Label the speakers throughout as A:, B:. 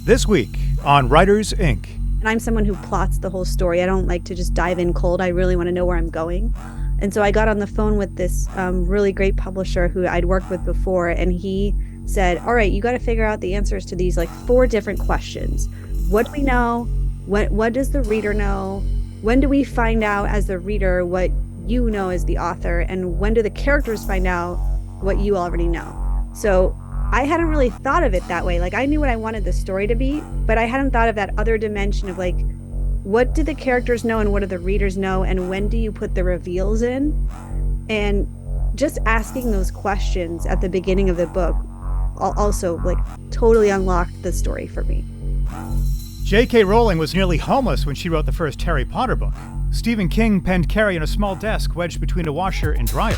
A: This week on Writers, Inc.
B: And I'm someone who plots the whole story. I don't like to just dive in cold. I really want to know where I'm going. And so I got on the phone with this really great publisher who I'd worked with before. And he said, all right, you got to figure out the answers to these like 4 different questions. What do we know? What does the reader know? When do we find out as the reader what you know as the author? And when do the characters find out what you already know? So I hadn't really thought of it that way. Like, I knew what I wanted the story to be, but I hadn't thought of that other dimension of like, what do the characters know and what do the readers know? And when do you put the reveals in? And just asking those questions at the beginning of the book also like totally unlocked the story for me.
A: J.K. Rowling was nearly homeless when she wrote the first Harry Potter book. Stephen King penned Carrie in a small desk wedged between a washer and dryer.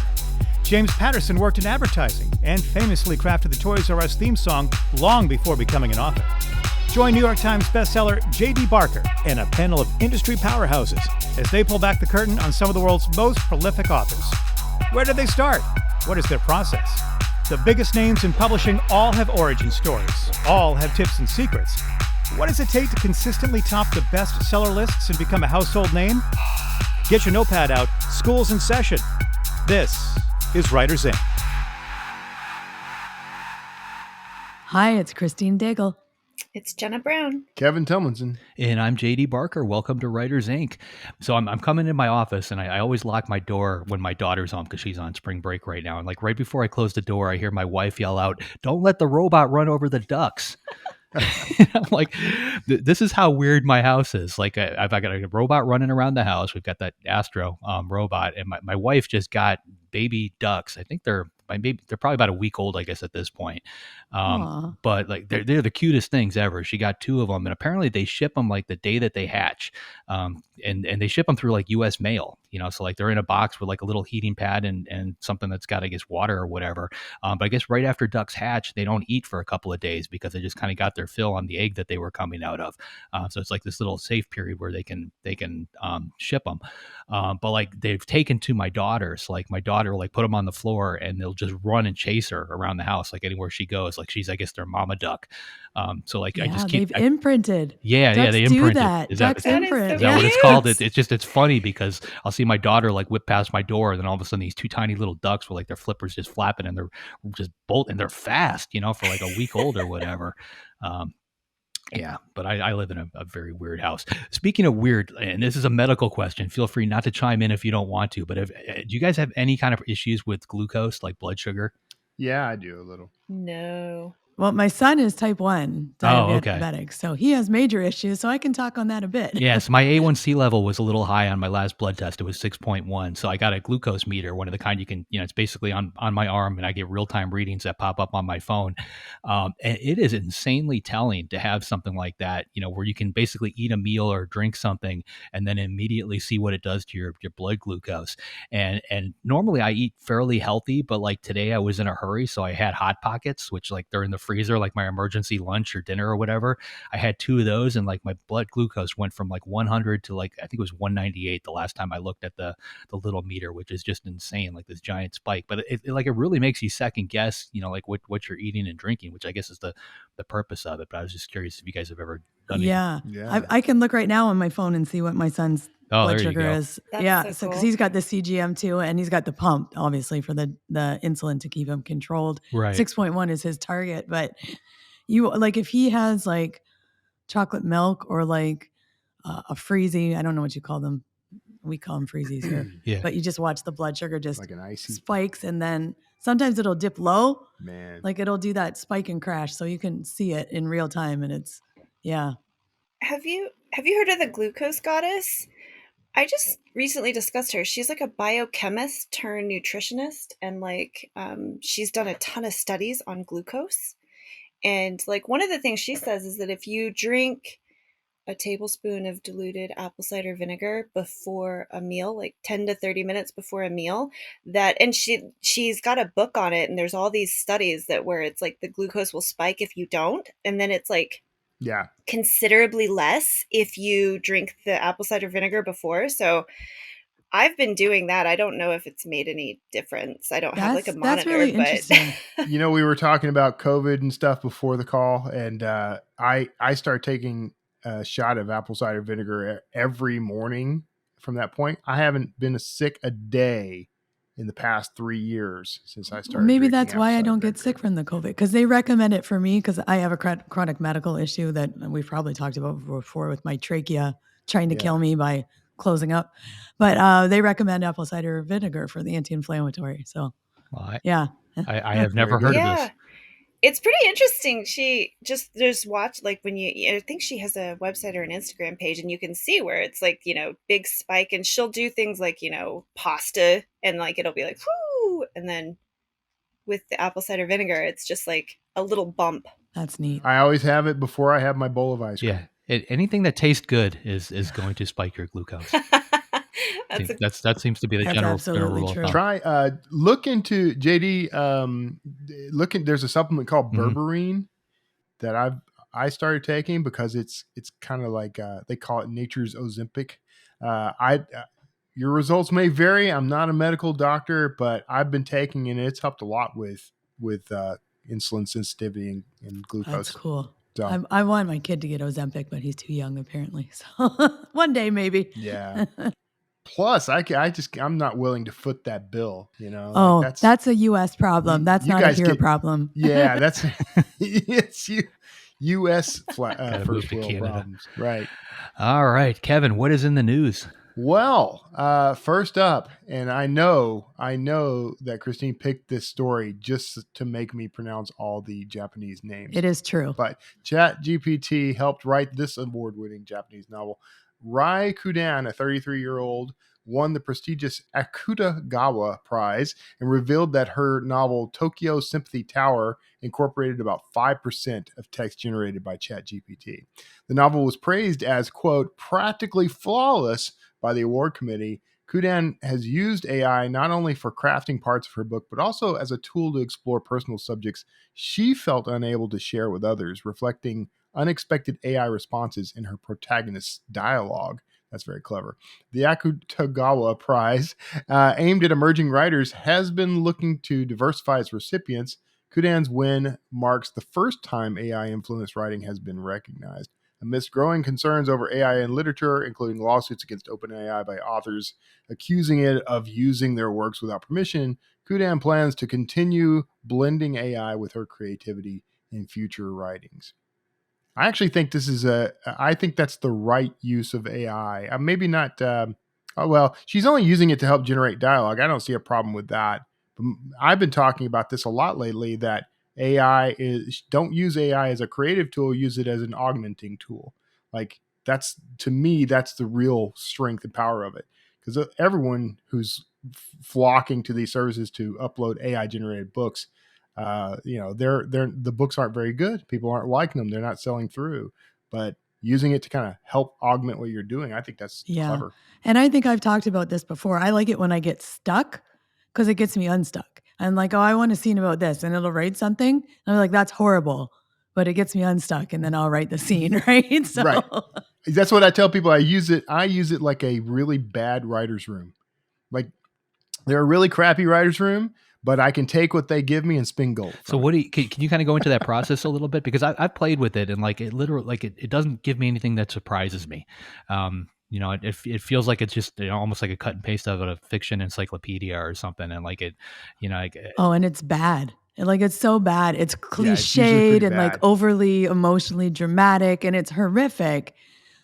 A: James Patterson worked in advertising and famously crafted the Toys R Us theme song long before becoming an author. Join New York Times bestseller J.D. Barker and a panel of industry powerhouses as they pull back the curtain on some of the world's most prolific authors. Where did they start? What is their process? The biggest names in publishing all have origin stories. All have tips and secrets. What does it take to consistently top the bestseller lists and become a household name? Get your notepad out. School's in session. This is Writers, Inc.
C: Hi, it's Christine Daigle.
D: It's Jenna Brown.
E: Kevin Tomlinson.
F: And I'm JD Barker. Welcome to Writers, Inc. So I'm coming in my office, and I always lock my door when my daughter's home because she's on spring break right now. And like right before I close the door, I hear my wife yell out, "Don't let the robot run over the ducks." I'm like, this is how weird my house is. Like, I've got a robot running around the house. We've got that Astro robot, and my wife just got baby ducks. I think they're probably about a week old, I guess, at this point. But like they're the cutest things ever. She got 2 of them, and apparently they ship them like the day that they hatch, and they ship them through like U.S. mail. So like they're in a box with like a little heating pad and something that's got, I guess, water or whatever. But I guess right after ducks hatch, they don't eat for a couple of days because they just kind of got their fill on the egg that they were coming out of. So it's like this little safe period where they can ship them. But like they've taken to my daughter. So like my daughter like put them on the floor and they'll just run and chase her around the house, like anywhere she goes. Like she's, I guess, their mama duck. So like I just keep
C: imprinted.
F: Yeah,
C: Ducks
F: they
C: do
F: imprinted.
C: that. Ducks imprint.
F: Is that what it's called? It's funny because I'll see my daughter like whip past my door, and then all of a sudden these 2 tiny little ducks with like their flippers just flapping, and they're just and they're fast, for like a week old or whatever. Yeah, but I live in a very weird house. Speaking of weird, and this is a medical question, feel free not to chime in if you don't want to, but do you guys have any kind of issues with glucose, like blood sugar?
E: Yeah, I do a little.
D: No.
C: Well, my son is type 1 diabetic, so he has major issues, so I can talk on that a bit.
F: Yes, my A1C level was a little high on my last blood test. It was 6.1. So I got a glucose meter, one of the kind you can, it's basically on my arm, and I get real-time readings that pop up on my phone. And it is insanely telling to have something like that, where you can basically eat a meal or drink something and then immediately see what it does to your blood glucose. And normally I eat fairly healthy, but like today I was in a hurry, so I had Hot Pockets, which like they're in the freezer, like my emergency lunch or dinner or whatever. I had 2 of those, and like my blood glucose went from like 100 to like, I think it was 198 the last time I looked at the little meter, which is just insane, like this giant spike. But it really makes you second guess, like what you're eating and drinking, which I guess is the purpose of it. But I was just curious if you guys have ever done it.
C: Yeah. I can look right now on my phone and see what my son's blood sugar is.
D: That's
C: so
D: cool.
C: because he's got the CGM too, and he's got the pump, obviously, for the insulin to keep him controlled.
F: Right.
C: 6.1 is his target, but you like if he has like chocolate milk or like a freezy, I don't know what you call them. We call them freezies here.
F: Yeah.
C: But you just watch the blood sugar just
E: Like an icy
C: spikes, and then sometimes it'll dip low.
E: man.
C: Like it'll do that spike and crash, so you can see it in real time, and it's
D: Have you heard of the glucose goddess? I just recently discussed her. She's like a biochemist turned nutritionist, and like she's done a ton of studies on glucose. And like one of the things she says is that if you drink a tablespoon of diluted apple cider vinegar before a meal, like 10 to 30 minutes before a meal, and she's got a book on it, and there's all these studies that where it's like the glucose will spike if you don't, and then it's like considerably less if you drink the apple cider vinegar before. So I've been doing that. I don't know if it's made any difference. I don't have like a
C: That's
D: monitor,
C: really
D: but
C: interesting.
E: You know, we were talking about COVID and stuff before the call, and I started taking a shot of apple cider vinegar every morning from that point. I haven't been sick a day in the past 3 years since I started.
C: Maybe
E: drinking
C: that's
E: apple
C: why I
E: cider
C: don't get
E: vinegar.
C: sick from the COVID, because they recommend it for me because I have a chronic medical issue that we've probably talked about before with my trachea trying to kill me by closing up. But they recommend apple cider vinegar for the anti-inflammatory. So,
F: Well,
C: yeah.
F: I have
E: Very
F: never
E: good.
F: heard of
D: yeah.
F: this.
D: It's pretty interesting. She just watch, like, when I think she has a website or an Instagram page, and you can see where it's like, big spike, and she'll do things like, pasta, and like it'll be like, whoo, and then with the apple cider vinegar, it's just like a little bump.
C: That's neat.
E: I always have it before I have my bowl of ice cream.
F: Yeah, anything that tastes good is going to spike your glucose. That seems to be the
C: That's
F: general
C: absolutely
F: rule of
C: true.
F: thumb.
E: Try look into JD. There's a supplement called
F: Mhm.
E: berberine that I started taking because it's kind of like they call it nature's Ozempic. Your results may vary. I'm not a medical doctor, but I've been taking it, and it's helped a lot with insulin sensitivity and glucose.
C: That's cool.
E: So,
C: I want my kid to get Ozempic, but he's too young apparently. So one day maybe.
E: yeah. Plus, I'm not willing to foot that bill.
C: Oh, that's a U.S. problem. That's
E: you
C: not a
E: guys
C: here problem.
E: Yeah, that's it's U.S.
F: Gotta move
E: first
F: to
E: world
F: Canada.
E: problems, right?
F: All right, Kevin, what is in the news?
E: Well, first up, and I know that Christine picked this story just to make me pronounce all the Japanese names.
C: It is true.
E: But ChatGPT helped write this award-winning Japanese novel. Rai Kudan, a 33-year-old, won the prestigious Akutagawa Prize and revealed that her novel Tokyo Sympathy Tower incorporated about 5% of text generated by ChatGPT. The novel was praised as, quote, practically flawless by the award committee. Kudan has used AI not only for crafting parts of her book, but also as a tool to explore personal subjects she felt unable to share with others, reflecting unexpected AI responses in her protagonist's dialogue. That's very clever. The Akutagawa Prize, aimed at emerging writers, has been looking to diversify its recipients. Kudan's win marks the first time AI-influenced writing has been recognized. Amidst growing concerns over AI in literature, including lawsuits against OpenAI by authors accusing it of using their works without permission, Kudan plans to continue blending AI with her creativity in future writings. I actually think I think that's the right use of AI. Maybe not, she's only using it to help generate dialogue. I don't see a problem with that. But I've been talking about this a lot lately, that don't use AI as a creative tool, use it as an augmenting tool. Like, to me, that's the real strength and power of it. Because everyone who's flocking to these services to upload AI generated books, the books aren't very good. People aren't liking them. They're not selling through. But using it to kind of help augment what you're doing, I think that's clever.
C: And I think I've talked about this before. I like it when I get stuck because it gets me unstuck. I'm like, oh, I want a scene about this, and it'll write something. And I'm like, that's horrible, but it gets me unstuck, and then I'll write the scene, right? So
E: right. That's what I tell people. I use it like a really bad writer's room. Like, they're a really crappy writer's room, but I can take what they give me and spin gold.
F: So can you kind of go into that process a little bit? Because I've played with it, and like it literally, like it doesn't give me anything that surprises me. It feels like it's just almost like a cut and paste of a fiction encyclopedia or something. And like it,
C: and it's bad. Like, it's so bad. It's cliched
E: it's
C: and like overly emotionally dramatic, and it's horrific.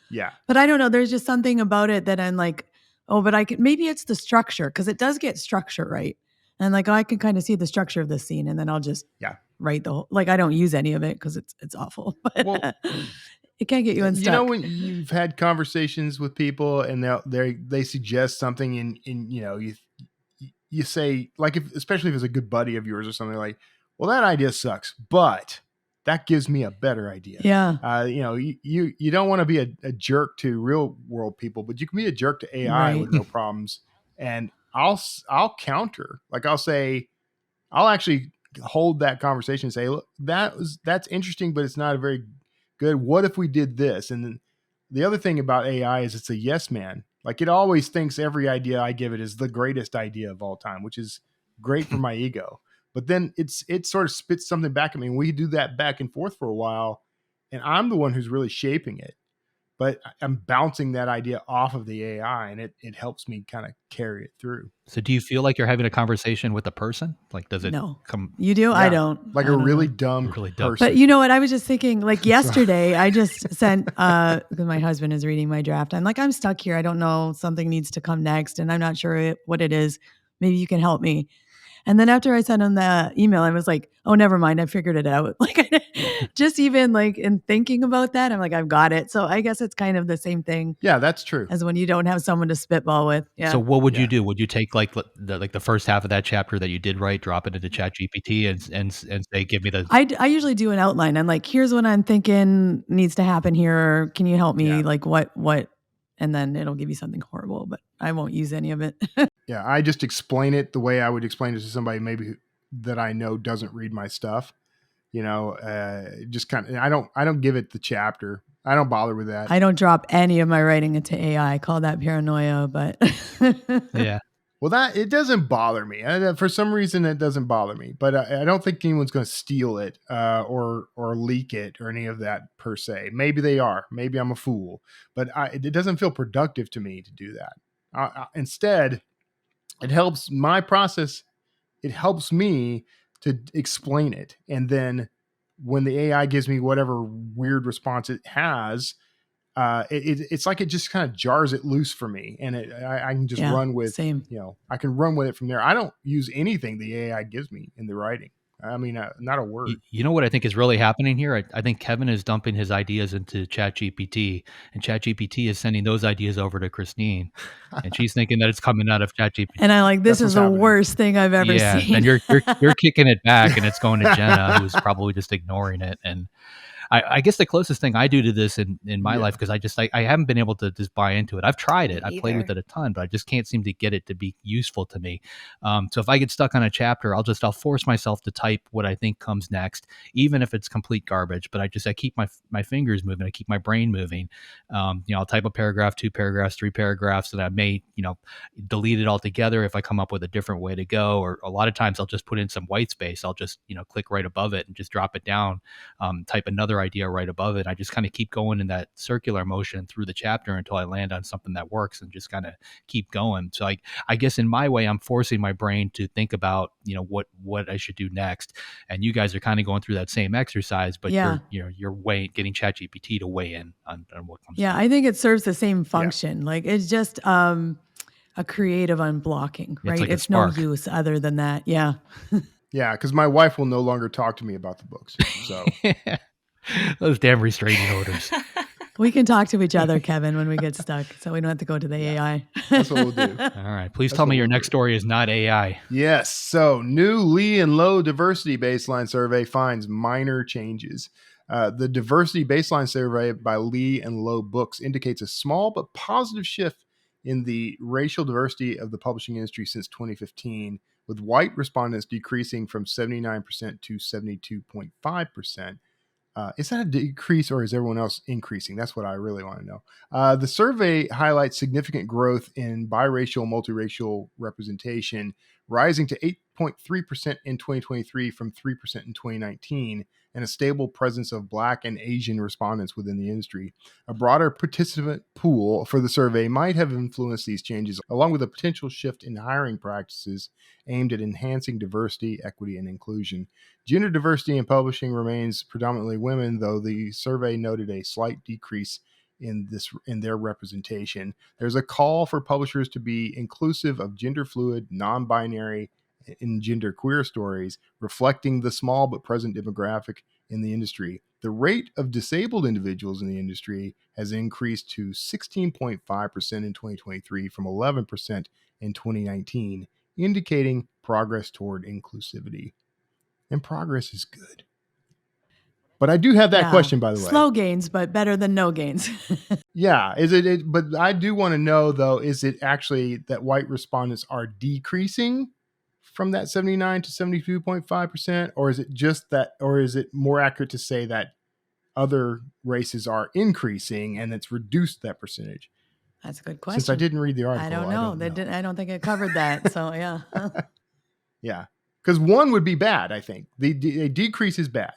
E: Yeah.
C: But I don't know. There's just something about it that I'm like, oh, but maybe it's the structure, because it does get structure right. And like, I can kind of see the structure of the scene, and then I'll just write the whole, like, I don't use any of it because it's awful, but it can't get you unstuck.
E: When you've had conversations with people and they suggest something, and you say, like, especially if it's a good buddy of yours or something, like, well, that idea sucks, but that gives me a better idea.
C: Yeah.
E: You don't want to be a jerk to real world people, but you can be a jerk to AI with no problems. And I'll counter. Like, I'll actually hold that conversation and say, look, that's interesting, but it's not a very good. What if we did this? And then the other thing about AI is it's a yes man. Like, it always thinks every idea I give it is the greatest idea of all time, which is great for my ego. But then it sort of spits something back at me, and we do that back and forth for a while, and I'm the one who's really shaping it. But I'm bouncing that idea off of the AI, and it helps me kind of carry it through.
F: So do you feel like you're having a conversation with a person? Like, does it
C: No.
F: come?
C: You do?
E: Yeah,
C: I don't.
E: Like
C: I
E: a
C: don't
E: really
C: know.
E: dumb
F: Really dumb.
E: person.
C: But you know what? I was just thinking, like yesterday, I just sent, because my husband is reading my draft. I'm like, I'm stuck here. I don't know. Something needs to come next, and I'm not sure what it is. Maybe you can help me. And then after I sent him the email, I was like, oh, never mind. I figured it out. Like, just even like in thinking about that, I'm like, I've got it. So I guess it's kind of the same thing
E: Yeah, that's true.
C: as when you don't have someone to spitball with. Yeah.
F: So what would
E: Yeah.
F: you do? Would you take like the first half of that chapter that you did write, drop it into ChatGPT and say, give me the.
C: I usually do an outline. I'm like, here's what I'm thinking needs to happen here. Can you help me?
E: Yeah.
C: Like what? And then it'll give you something horrible, but I won't use any of it.
E: Yeah, I just explain it the way I would explain it to somebody maybe that I know doesn't read my stuff. You know, just kind of. I don't give it the chapter. I don't bother with that.
C: I don't drop any of my writing into AI. I call that paranoia, but
F: Yeah.
E: Well, that it doesn't bother me. For some reason, it doesn't bother me. But I don't think anyone's going to steal it or leak it or any of that per se. Maybe they are. Maybe I'm a fool. But it doesn't feel productive to me to do that. Instead, it helps my process. It helps me to explain it. And then when the AI gives me whatever weird response it has, it's like it just kind of jars it loose for me, and I can just run with,
C: same.
E: I can run with it from there. I don't use anything the AI gives me in the writing. I mean, not a word.
F: You know what I think is really happening here? I think Kevin is dumping his ideas into ChatGPT, and ChatGPT is sending those ideas over to Christine, and she's thinking that it's coming out of ChatGPT.
C: And I'm like, this is the worst thing I've ever seen.
F: And you're kicking it back, and it's going to Jenna, who's probably just ignoring it. And I guess the closest thing I do to this in my life, because I haven't been able to just buy into it. I've tried it. I've played with it a ton, but I just can't seem to get it to be useful to me. So if I get stuck on a chapter, I'll force myself to type what I think comes next, even if it's complete garbage. But I keep my fingers moving. I keep my brain moving. I'll type a paragraph, 2 paragraphs, 3 paragraphs, and I may, delete it altogether if I come up with a different way to go. Or a lot of times I'll just put in some white space. I'll just, click right above it and just drop it down, type another idea right above it. I just kind of keep going in that circular motion through the chapter until I land on something that works, and just kind of keep going. So I guess in my way, I'm forcing my brain to think about, what I should do next. And you guys are kind of going through that same exercise, but you're getting ChatGPT to weigh in on what comes.
C: Yeah, I think it serves the same function. Like it's just a creative unblocking, right?
F: Like
C: it's no use other than that. Yeah.
E: Yeah, because my wife will no longer talk to me about the books. So
F: those damn restraining orders.
C: We can talk to each other, Kevin, when we get stuck, so we don't have to go to the AI.
E: That's what we'll do.
F: All right. Please tell me your next story is not AI.
E: Yes. So new Lee and Low diversity baseline survey finds minor changes. The diversity baseline survey by Lee and Low Books indicates a small but positive shift in the racial diversity of the publishing industry since 2015, with white respondents decreasing from 79% to 72.5%. Is that a decrease, or is everyone else increasing? That's what I really want to know. The survey highlights significant growth in biracial, multiracial representation, rising to 8.3% in 2023 from 3% in 2019, and a stable presence of Black and Asian respondents within the industry. A broader participant pool for the survey might have influenced these changes, along with a potential shift in hiring practices aimed at enhancing diversity, equity, and inclusion. Gender diversity in publishing remains predominantly women, though the survey noted a slight decrease in their representation. There's a call for publishers to be inclusive of gender fluid, non-binary, and gender queer stories, reflecting the small but present demographic in the industry. The rate of disabled individuals in the industry has increased to 16.5% in 2023 from 11% in 2019, indicating progress toward inclusivity. And progress is good. But I do have that question, by the way.
C: Slow gains, but better than no gains.
E: Yeah. But I do want to know, though, is it actually that white respondents are decreasing from that 79 to 72.5%? Or is it just that, or is it more accurate to say that other races are increasing and it's reduced that percentage?
C: That's a good question.
E: Since I didn't read the article,
C: I don't know. I don't think it covered that. So yeah.
E: Yeah, because one would be bad. I think the decrease is bad.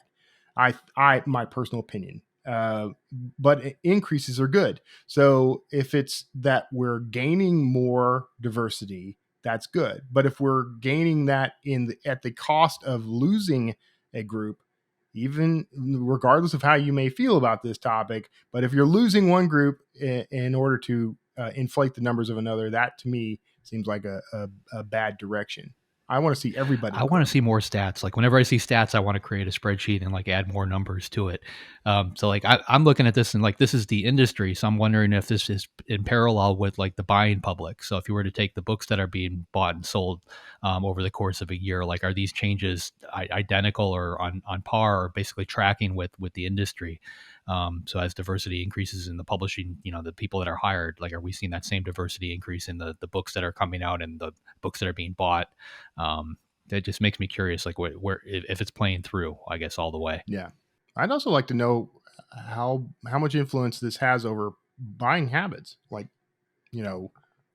E: My personal opinion. But increases are good. So if it's that we're gaining more diversity, that's good. But if we're gaining that at the cost of losing a group, even regardless of how you may feel about this topic, but if you're losing one group in order to inflate the numbers of another, that to me seems like a bad direction. I want to see everybody.
F: I want to see more stats. Like whenever I see stats, I want to create a spreadsheet and like add more numbers to it. So like I'm looking at this and like this is the industry. So I'm wondering if this is in parallel with like the buying public. So if you were to take the books that are being bought and sold over the course of a year, like are these changes identical or on par or basically tracking with the industry? So as diversity increases in the publishing, the people that are hired, like are we seeing that same diversity increase in the books that are coming out and the books that are being bought? That just makes me curious, like where if it's playing through, I guess, all the way.
E: Yeah. I'd also like to know how much influence this has over buying habits. Like,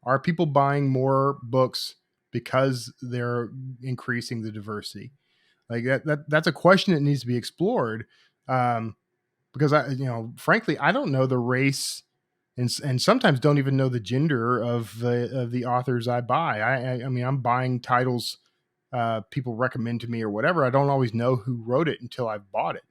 E: are people buying more books because they're increasing the diversity? Like that's a question that needs to be explored. Because frankly, I don't know the race and sometimes don't even know the gender of the authors I buy. I mean, I'm buying titles people recommend to me or whatever. I don't always know who wrote it until I've bought it.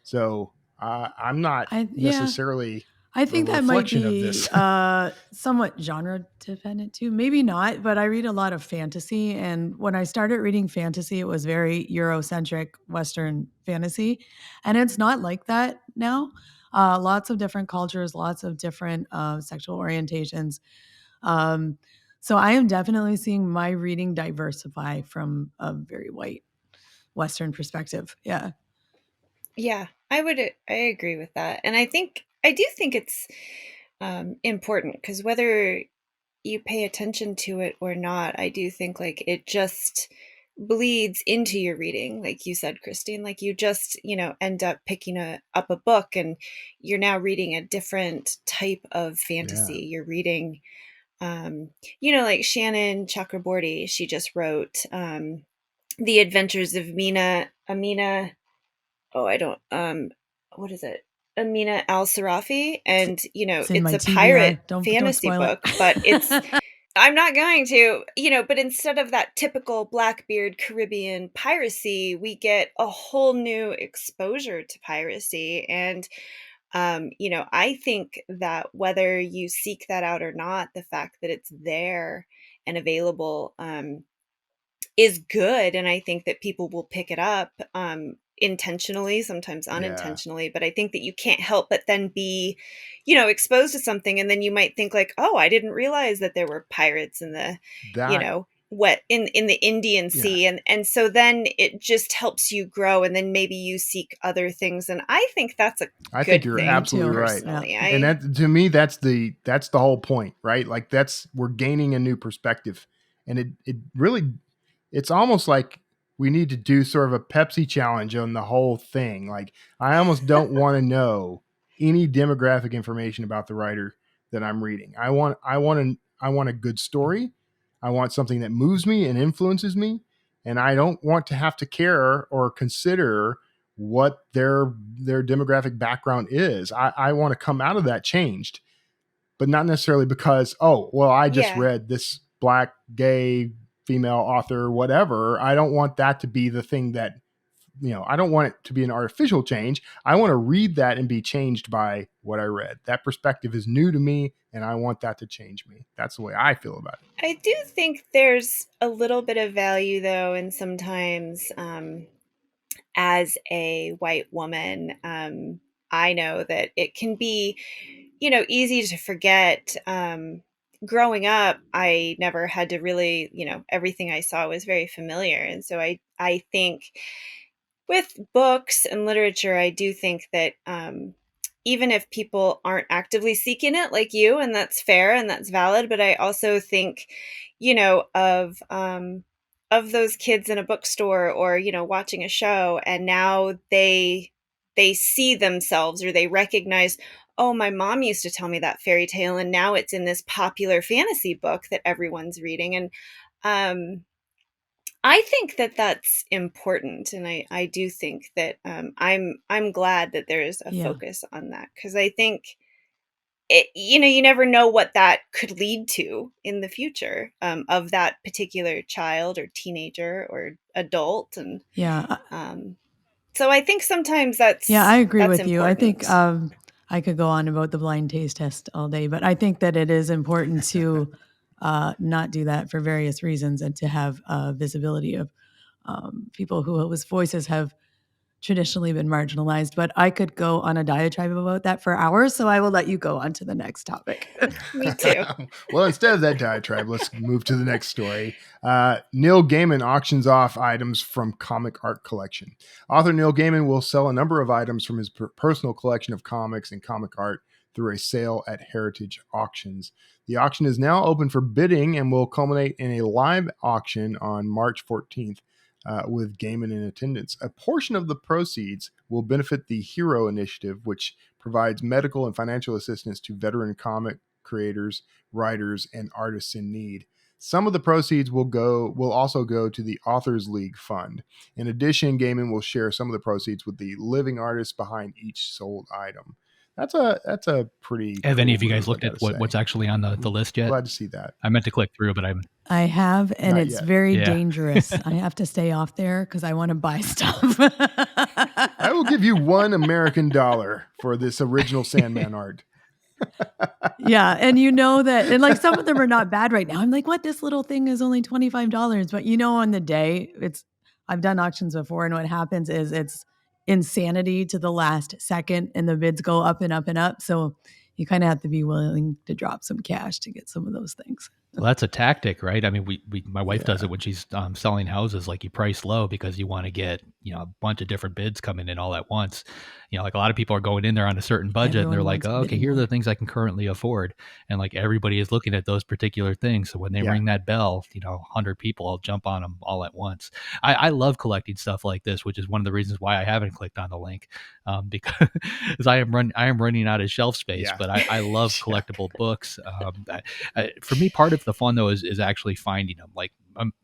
E: So I'm not necessarily.
C: I think that might be somewhat genre dependent too. Maybe not, but I read a lot of fantasy. And when I started reading fantasy, it was very Eurocentric Western fantasy. And it's not like that now. Lots of different cultures, lots of different sexual orientations. So I am definitely seeing my reading diversify from a very white Western perspective. Yeah.
D: Yeah, I agree with that. And I do think it's important because whether you pay attention to it or not, I do think like it just bleeds into your reading. Like you said, Christine, like you just, end up picking up a book and you're now reading a different type of fantasy.
E: Yeah.
D: You're reading, like Shannon Chakraborty, she just wrote The Adventures of Amina. Oh, I don't, what is it? Amina Al-Sarafi. And, it's a pirate fantasy book, but it's, I'm not going to, but instead of that typical Blackbeard Caribbean piracy, we get a whole new exposure to piracy. And, I think that whether you seek that out or not, the fact that it's there and available is good. And I think that people will pick it up intentionally, sometimes unintentionally. But I think that you can't help but then be, exposed to something. And then you might think like, oh, I didn't realize that there were pirates in the, in the Indian Sea. And so then it just helps you grow. And then maybe you seek other things. And I think that's I think you're
E: absolutely right. And that, to me, that's the whole point, right? Like we're gaining a new perspective. And it really, it's almost like we need to do sort of a Pepsi challenge on the whole thing. Like I almost don't want to know any demographic information about the writer that I'm reading. I want a good story. I want something that moves me and influences me. And I don't want to have to care or consider what their demographic background is. I want to come out of that changed, but not necessarily because, I just read this Black, gay, female author, whatever. I don't want that to be the thing that, I don't want it to be an artificial change. I want to read that and be changed by what I read. That perspective is new to me and I want that to change me. That's the way I feel about it.
D: I do think there's a little bit of value though, and sometimes as a white woman, I know that it can be, easy to forget. Growing up, I never had to really, everything I saw was very familiar. And so I think with books and literature, I do think that even if people aren't actively seeking it like you, and that's fair and that's valid, but I also think, of those kids in a bookstore or, watching a show, and now they they see themselves, or they recognize, oh, my mom used to tell me that fairy tale, and now it's in this popular fantasy book that everyone's reading. And I think that that's important, and I do think that I'm glad that there is a focus on that, because I think you never know what that could lead to in the future, of that particular child or teenager or adult. And so I think sometimes that's
C: I agree with
D: important.
C: you. I think I could go on about the blind taste test all day, but I think that it is important to not do that for various reasons, and to have visibility of people whose voices have traditionally been marginalized. But I could go on a diatribe about that for hours, so I will let you go on to the next topic.
D: Me too.
E: Well, instead of that diatribe, let's move to the next story. Neil Gaiman auctions off items from comic art collection. Author Neil Gaiman will sell a number of items from his personal collection of comics and comic art through a sale at Heritage Auctions. The auction is now open for bidding and will culminate in a live auction on March 14th. With Gaiman in attendance. A portion of the proceeds will benefit the Hero Initiative, which provides medical and financial assistance to veteran comic creators, writers, and artists in need. Some of the proceeds will also go to the Authors League Fund. In addition, Gaiman will share some of the proceeds with the living artists behind each sold item. That's a pretty.
F: Have
E: cool
F: any of you guys
E: move,
F: looked at what's actually on the list yet?
E: Glad to see that.
F: I meant to click through, but I haven't.
C: I have, and
E: Not
C: it's
E: yet.
C: very dangerous. I have to stay off there because I want to buy stuff.
E: I will give you $1 American for this original Sandman art.
C: Yeah, and you know that, and like some of them are not bad right now. I'm like, what? This little thing is only $25, but on the day, I've done auctions before, and what happens is it's insanity to the last second, and the bids go up and up and up. So you kind of have to be willing to drop some cash to get some of those things.
F: Well, that's a tactic, right? I mean, my wife does it when she's selling houses. Like, you price low because you want to get a bunch of different bids coming in all at once. Like, a lot of people are going in there on a certain budget, and they're like, oh, okay, here are the things I can currently afford, and like everybody is looking at those particular things. So when they ring that bell, 100 people will jump on them all at once. I love collecting stuff like this, which is one of the reasons why I haven't clicked on the link, because I am running out of shelf space. But I love collectible books. For me, part of the fun though is actually finding them. Like,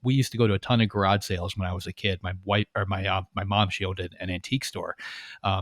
F: we used to go to a ton of garage sales when I was a kid. My wife, or my mom, she owned an antique store,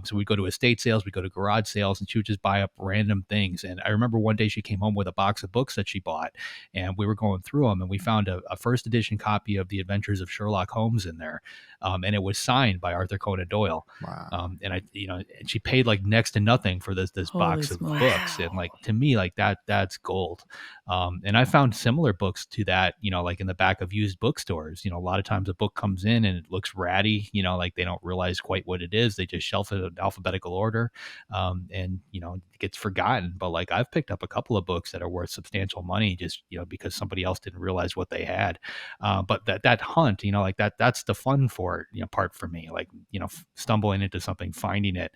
F: so we'd go to estate sales, we'd go to garage sales, and she would just buy up random things. And I remember one day she came home with a box of books that she bought, and we were going through them, and we found a first edition copy of The Adventures of Sherlock Holmes in there, and it was signed by Arthur Conan Doyle.
E: Wow.
F: And and she paid like next to nothing for this box of books, and like, to me, like that's gold. And I found similar books to that, like in the back of used bookstores. A lot of times a book comes in and it looks ratty, like they don't realize quite what it is. They just shelf it in alphabetical order, and it gets forgotten. But like, I've picked up a couple of books that are worth substantial money just because somebody else didn't realize what they had. But that hunt, like that's the fun part for me, like stumbling into something, finding it.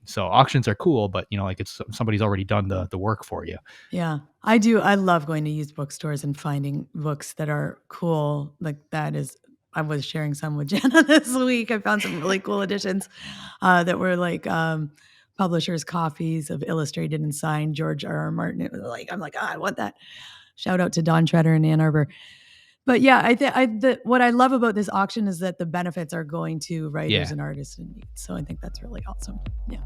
F: So auctions are cool, but like, it's somebody's already done the work for you.
C: Yeah, I do. I love going to used bookstores and finding books that are cool. Like, I was sharing some with Jenna this week. I found some really cool editions that were like publishers' copies of illustrated and signed George R.R. Martin. It was like, I'm like, I want that. Shout out to Don Treader in Ann Arbor. But yeah, what I love about this auction is that the benefits are going to writers and artists in need. So I think that's really awesome. Yeah.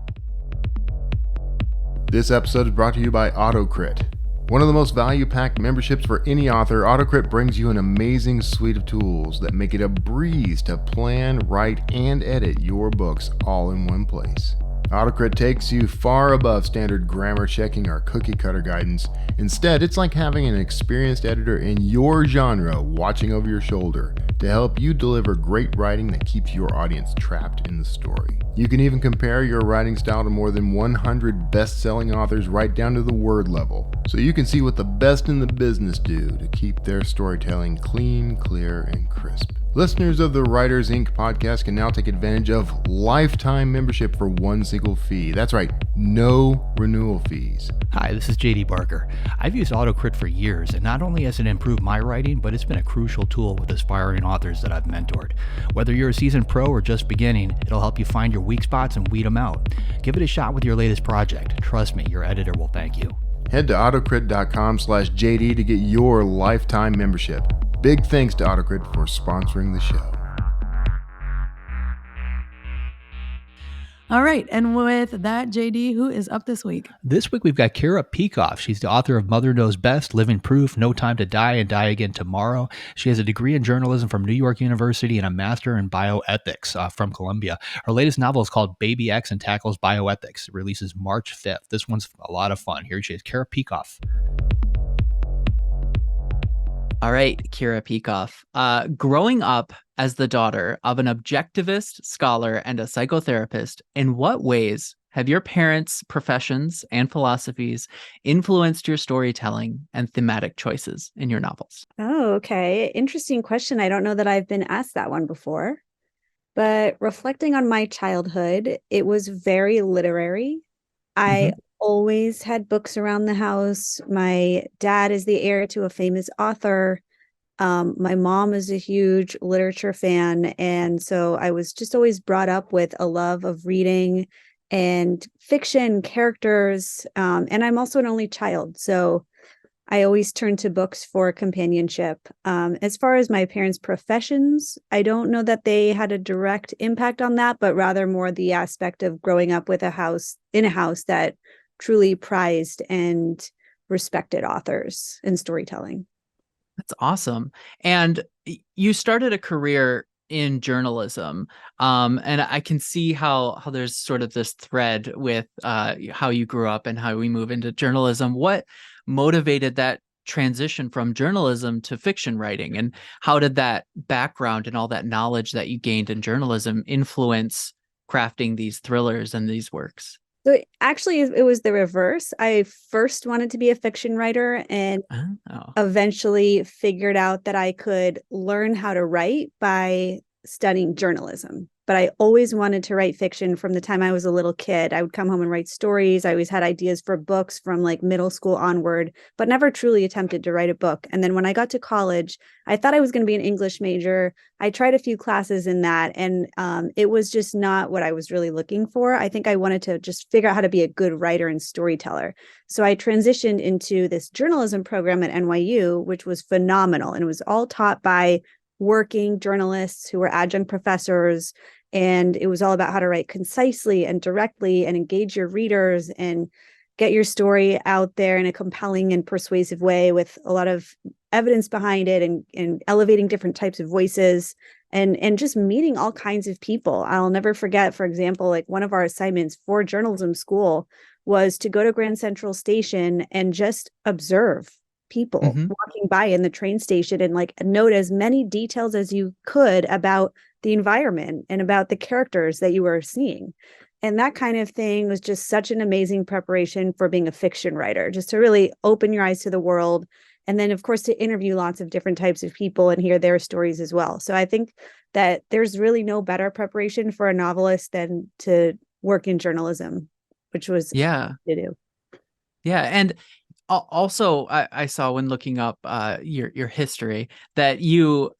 E: This episode is brought to you by AutoCrit. One of the most value-packed memberships for any author, AutoCrit brings you an amazing suite of tools that make it a breeze to plan, write, and edit your books all in one place. AutoCrit takes you far above standard grammar checking or cookie cutter guidance. Instead, it's like having an experienced editor in your genre watching over your shoulder to help you deliver great writing that keeps your audience trapped in the story. You can even compare your writing style to more than 100 best-selling authors right down to the word level, so you can see what the best in the business do to keep their storytelling clean, clear, and crisp. Listeners of the Writers Inc. podcast can now take advantage of lifetime membership for one single fee. That's right, no renewal fees.
F: Hi, this is JD Barker. I've used AutoCrit for years, and not only has it improved my writing, but it's been a crucial tool with aspiring authors that I've mentored. Whether you're a seasoned pro or just beginning, it'll help you find your weak spots and weed them out. Give it a shot with your latest project. Trust me, your editor will thank you.
E: Head to autocrit.com/JD to get your lifetime membership. Big thanks to AutoCrit for sponsoring the show.
C: All right. And with that, JD, who is up this week?
F: This week, we've got Kira Peikoff. She's the author of Mother Knows Best, Living Proof, No Time to Die and Die Again Tomorrow. She has a degree in journalism from New York University and a master in bioethics from Columbia. Her latest novel is called Baby X and tackles bioethics. It releases March 5th. This one's a lot of fun. Here she is, Kira Peikoff.
G: All right, Kira Peikoff. Growing up as the daughter of an objectivist scholar and a psychotherapist, in what ways have your parents' professions and philosophies influenced your storytelling and thematic choices in your novels?
B: Oh, okay. Interesting question. I don't know that I've been asked that one before, but reflecting on my childhood, it was very literary. I always had books around the house. My dad is the heir to a famous author. My mom is a huge literature fan. And so I was just always brought up with a love of reading and fiction, characters. And I'm also an only child. So I always turn to books for companionship. As far as my parents' professions, I don't know that they had a direct impact on that, but rather more the aspect of growing up with in a house that truly prized and respected authors and storytelling.
G: That's awesome. And you started a career in journalism. And I can see how there's sort of this thread with how you grew up and how we move into journalism. What motivated that transition from journalism to fiction writing? And how did that background and all that knowledge that you gained in journalism influence crafting these thrillers and these works?
B: So actually, it was the reverse. I first wanted to be a fiction writer and eventually figured out that I could learn how to write by studying journalism. But I always wanted to write fiction from the time I was a little kid. I would come home and write stories. I always had ideas for books from like middle school onward, but never truly attempted to write a book. And then when I got to college, I thought I was going to be an English major. I tried a few classes in that, and it was just not what I was really looking for. I think I wanted to just figure out how to be a good writer and storyteller. So I transitioned into this journalism program at NYU, which was phenomenal. And it was all taught by working journalists who were adjunct professors. And it was all about how to write concisely and directly and engage your readers and get your story out there in a compelling and persuasive way with a lot of evidence behind it and elevating different types of voices and just meeting all kinds of people. I'll never forget, for example, like one of our assignments for journalism school was to go to Grand Central Station and just observe people walking by in the train station and like note as many details as you could about the environment and about the characters that you were seeing. And that kind of thing was just such an amazing preparation for being a fiction writer, just to really open your eyes to the world. And then, of course, to interview lots of different types of people and hear their stories as well. So I think that there's really no better preparation for a novelist than to work in journalism, which was to do.
G: Yeah. And also, I saw when looking up your history that you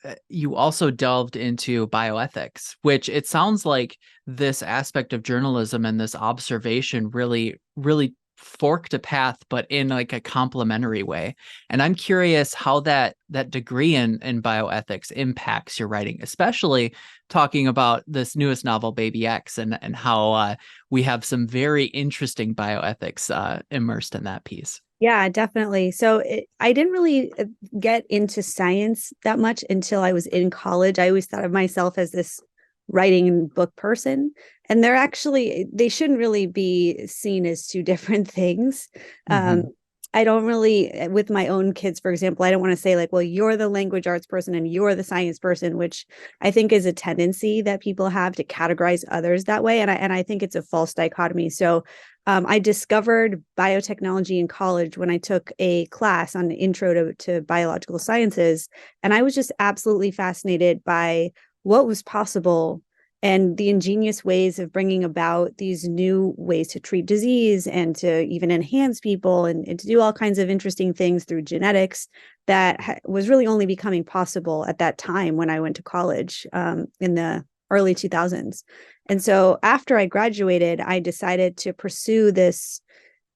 G: also delved into bioethics, which it sounds like this aspect of journalism and this observation really forked a path, but in like a complementary way. And I'm curious how that degree in bioethics impacts your writing, especially talking about this newest novel, Baby X, and how we have some very interesting bioethics immersed in that piece.
B: Yeah, definitely. So I didn't really get into science that much until I was in college. I always thought of myself as this writing book person, and they shouldn't really be seen as two different things. I don't really, with my own kids, for example, I don't want to say like, well, you're the language arts person and you're the science person, which I think is a tendency that people have to categorize others that way. And I think it's a false dichotomy. So I discovered biotechnology in college when I took a class on the intro to biological sciences. And I was just absolutely fascinated by what was possible and the ingenious ways of bringing about these new ways to treat disease and to even enhance people and to do all kinds of interesting things through genetics that was really only becoming possible at that time when I went to college in the early 2000s. And so after I graduated, I decided to pursue this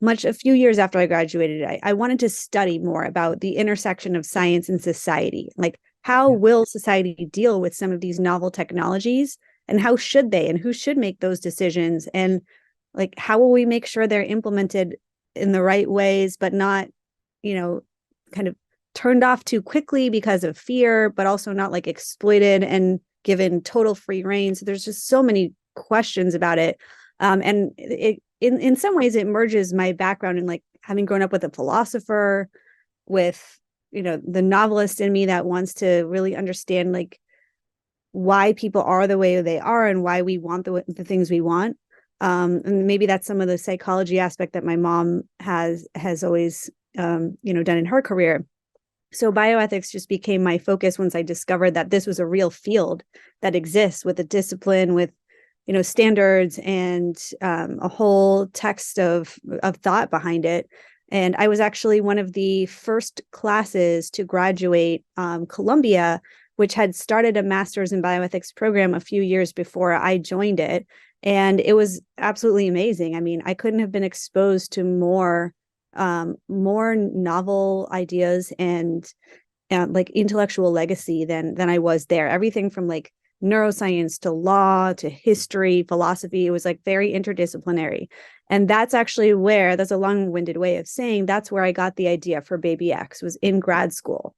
B: a few years after I graduated. I wanted to study more about the intersection of science and society. Like, how will society deal with some of these novel technologies, and how should they, and who should make those decisions? And like, how will we make sure they're implemented in the right ways, but not, kind of turned off too quickly because of fear, but also not like exploited and given total free reign. So there's just so many questions about it. And it, in some ways, it merges my background in like having grown up with a philosopher, with, the novelist in me that wants to really understand like why people are the way they are and why we want the things we want. And maybe that's some of the psychology aspect that my mom has always, done in her career. So bioethics just became my focus once I discovered that this was a real field that exists with a discipline, with, standards and a whole text of thought behind it. And I was actually one of the first classes to graduate Columbia, which had started a master's in bioethics program a few years before I joined it. And it was absolutely amazing. I mean, I couldn't have been exposed to more novel ideas and like intellectual legacy than I was there. Everything from like neuroscience to law to history, philosophy. It was like very interdisciplinary. And that's actually that's a long-winded way of saying that's where I got the idea for Baby X, was in grad school,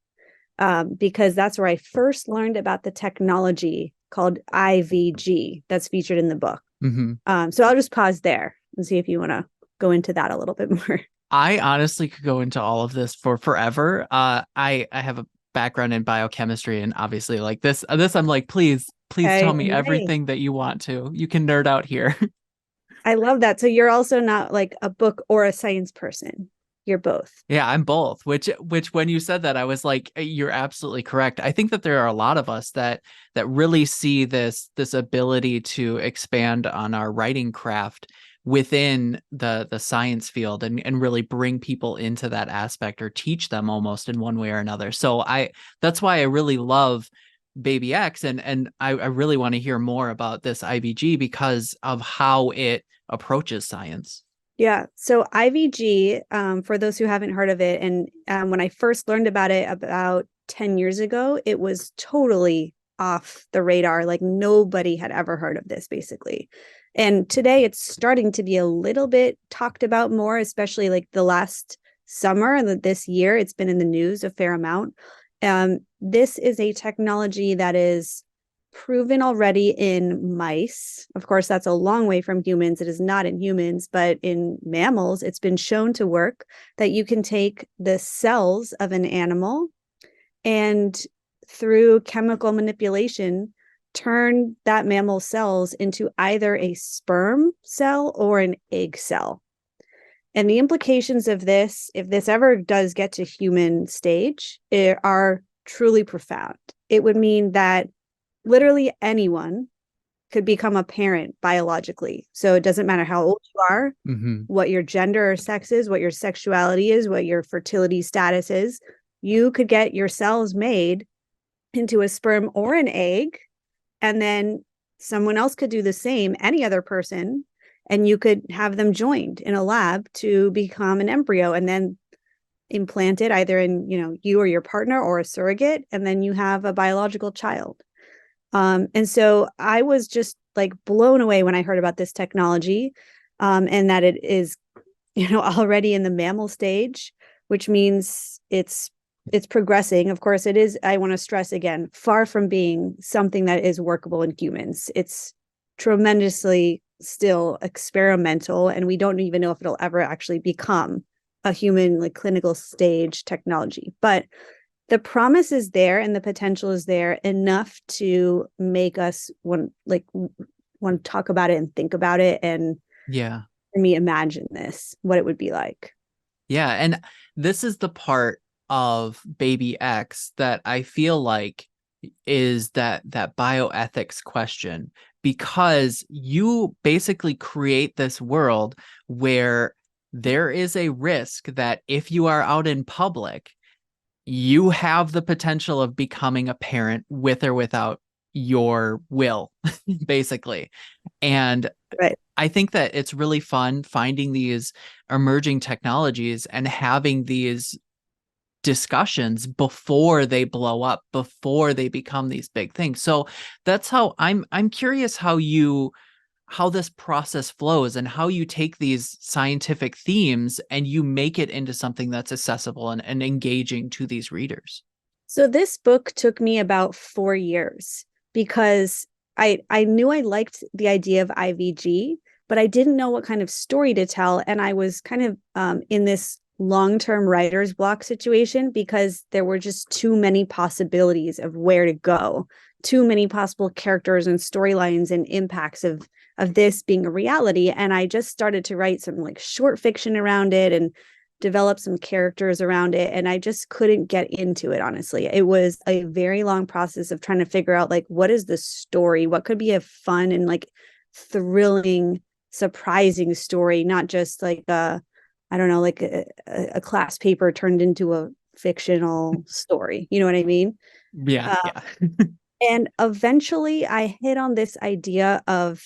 B: because that's where I first learned about the technology called IVG that's featured in the book. Mm-hmm. So I'll just pause there and see if you want to go into that a little bit more.
G: I honestly could go into all of this for forever. I have a background in biochemistry, and obviously like this I'm like, please tell me everything that you want to. You can nerd out here.
B: I love that. So you're also not like a book or a science person. You're both.
G: Yeah, I'm both, which when you said that, I was like, you're absolutely correct. I think that there are a lot of us that really see this ability to expand on our writing craft within the science field and really bring people into that aspect, or teach them almost in one way or another. So that's why I really love Baby X, and I really want to hear more about this IVG because of how it approaches science.
B: Yeah. So IVG, for those who haven't heard of it, and when I first learned about it about 10 years ago, it was totally off the radar. Like nobody had ever heard of this, basically. And today it's starting to be a little bit talked about more, especially like the last summer and this year. It's been in the news a fair amount. This is a technology that is proven already in mice. Of course, that's a long way from humans. It is not in humans, but in mammals, it's been shown to work that you can take the cells of an animal and through chemical manipulation, turn that mammal cells into either a sperm cell or an egg cell. And the implications of this, if this ever does get to human stage, are truly profound. It would mean that literally anyone could become a parent biologically. So it doesn't matter how old you are, mm-hmm. what your gender or sex is, what your sexuality is, what your fertility status is. You could get your cells made into a sperm or an egg, and then someone else could do the same, any other person, and you could have them joined in a lab to become an embryo and then implant it either in, you or your partner or a surrogate, and then you have a biological child. And so I was just like blown away when I heard about this technology, and that it is, already in the mammal stage, which means it's progressing. Of course, it is, I want to stress again, far from being something that is workable in humans. It's tremendously still experimental, and we don't even know if it'll ever actually become a human like clinical stage technology. But the promise is there and the potential is there enough to make us want to talk about it and think about it. And for me imagine this, what it would be like.
G: Yeah, and this is the part of Baby X that I feel like is that bioethics question, because you basically create this world where there is a risk that if you are out in public, you have the potential of becoming a parent with or without your will, basically. And
B: Right.
G: I think that it's really fun finding these emerging technologies and having these discussions before they blow up, before they become these big things. So that's how I'm curious how this process flows and how you take these scientific themes and you make it into something that's accessible and engaging to these readers.
B: So this book took me about 4 years because I knew I liked the idea of IVG, but I didn't know what kind of story to tell. And I was kind of in this long-term writer's block situation because there were just too many possibilities of where to go, too many possible characters and storylines and impacts of this being a reality. And I just started to write some like short fiction around it and develop some characters around it. And I just couldn't get into it, honestly. It was a very long process of trying to figure out like, what is the story? What could be a fun and like thrilling, surprising story, not just like I don't know, like a class paper turned into a fictional story. You know what I mean?
G: Yeah. Yeah.
B: And eventually I hit on this idea of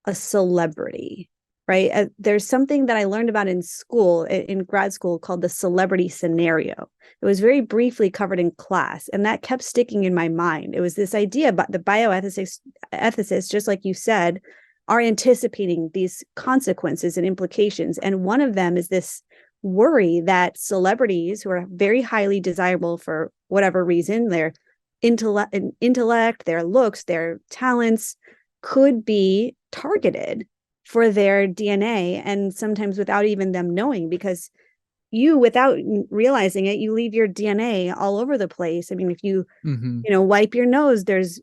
B: a celebrity, right? There's something that I learned about in school, in grad school, called the celebrity scenario. It was very briefly covered in class, and that kept sticking in my mind. It was this idea about the bioethicists, just like you said, are anticipating these consequences and implications. And one of them is this worry that celebrities who are very highly desirable for whatever reason, their intellect, their looks, their talents, could be targeted for their DNA, and sometimes without even them knowing, because you, without realizing it, you leave your DNA all over the place. I mean, if you, wipe your nose, there's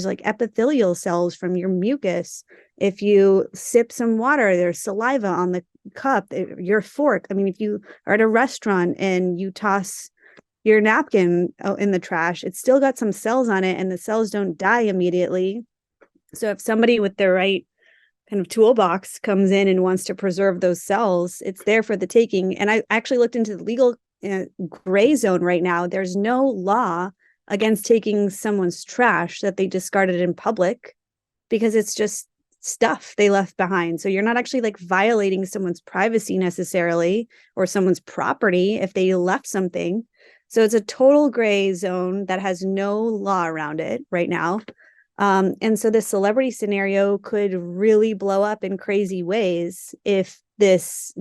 B: like epithelial cells from your mucus. If you sip some water, there's saliva on the cup, your fork. I mean, if you are at a restaurant and you toss your napkin in the trash, it's still got some cells on it, and the cells don't die immediately. So if somebody with the right kind of toolbox comes in and wants to preserve those cells, it's there for the taking. And I actually looked into the legal gray zone right now. There's no law against taking someone's trash that they discarded in public, because it's just stuff they left behind. So you're not actually like violating someone's privacy necessarily, or someone's property if they left something. So it's a total gray zone that has no law around it right now. And so this celebrity scenario could really blow up in crazy ways if this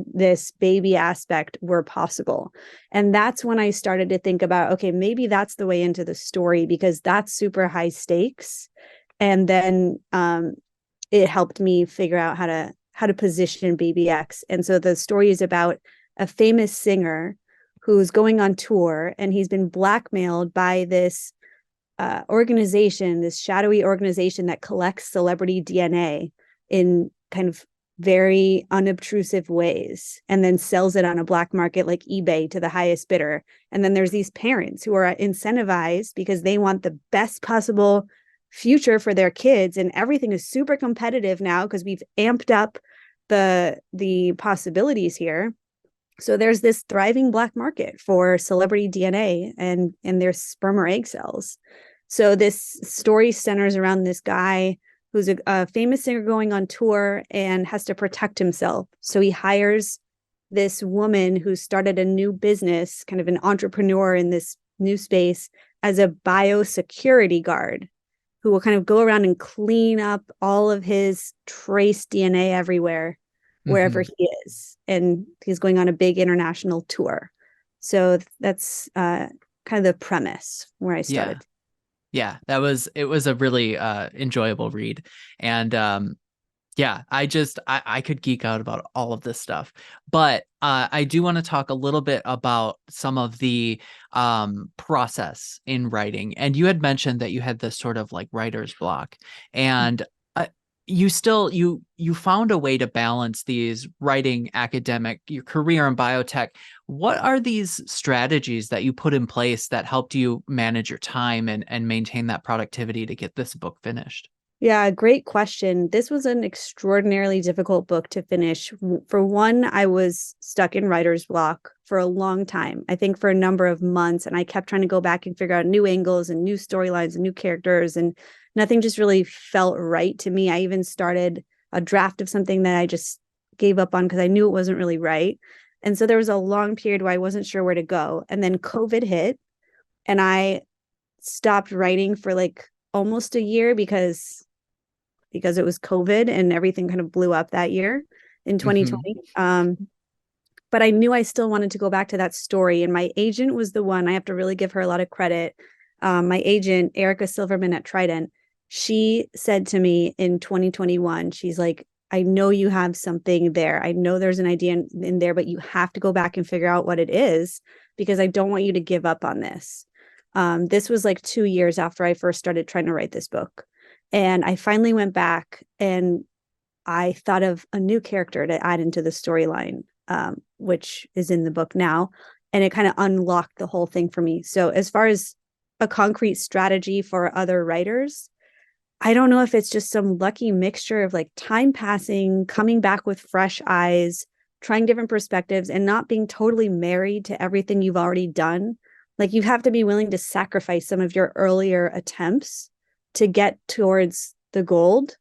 B: baby aspect were possible. And that's when I started to think about, okay, maybe that's the way into the story, because that's super high stakes. And then it helped me figure out how to position Baby X. And so the story is about a famous singer who's going on tour, and he's been blackmailed by this organization, this shadowy organization that collects celebrity DNA in kind of very unobtrusive ways, and then sells it on a black market like eBay to the highest bidder. And then there's these parents who are incentivized because they want the best possible future for their kids, and everything is super competitive now because we've amped up the possibilities here. So there's this thriving black market for celebrity DNA and their sperm or egg cells. So this story centers around this guy who's a famous singer going on tour and has to protect himself. So he hires this woman who started a new business, kind of an entrepreneur in this new space, as a biosecurity guard, who will kind of go around and clean up all of his trace DNA everywhere, wherever he is. And he's going on a big international tour. So that's kind of the premise where I started.
G: Yeah, it was a really enjoyable read. And I could geek out about all of this stuff. But I do want to talk a little bit about some of the process in writing. And you had mentioned that you had this sort of like writer's block. And you found a way to balance these writing, academic, your career in biotech. What are these strategies that you put in place that helped you manage your time and maintain that productivity to get this book finished?
B: Yeah, great question. This was an extraordinarily difficult book to finish. For one, I was stuck in writer's block for a long time, I think for a number of months, and I kept trying to go back and figure out new angles and new storylines and new characters, and nothing just really felt right to me. I even started a draft of something that I just gave up on because I knew it wasn't really right. And so there was a long period where I wasn't sure where to go. And then COVID hit, and I stopped writing for like almost a year because it was COVID and everything kind of blew up that year in 2020. But I knew I still wanted to go back to that story. And my agent was the one, I have to really give her a lot of credit. My agent, Erica Silverman at Trident, she said to me in 2021, she's like, I know you have something there. I know there's an idea in there, but you have to go back and figure out what it is because I don't want you to give up on this. This was like 2 years after I first started trying to write this book. And I finally went back and I thought of a new character to add into the storyline, which is in the book now. And it kind of unlocked the whole thing for me. So as far as a concrete strategy for other writers, I don't know if it's just some lucky mixture of like time passing, coming back with fresh eyes, trying different perspectives, and not being totally married to everything you've already done. Like you have to be willing to sacrifice some of your earlier attempts to get towards the gold,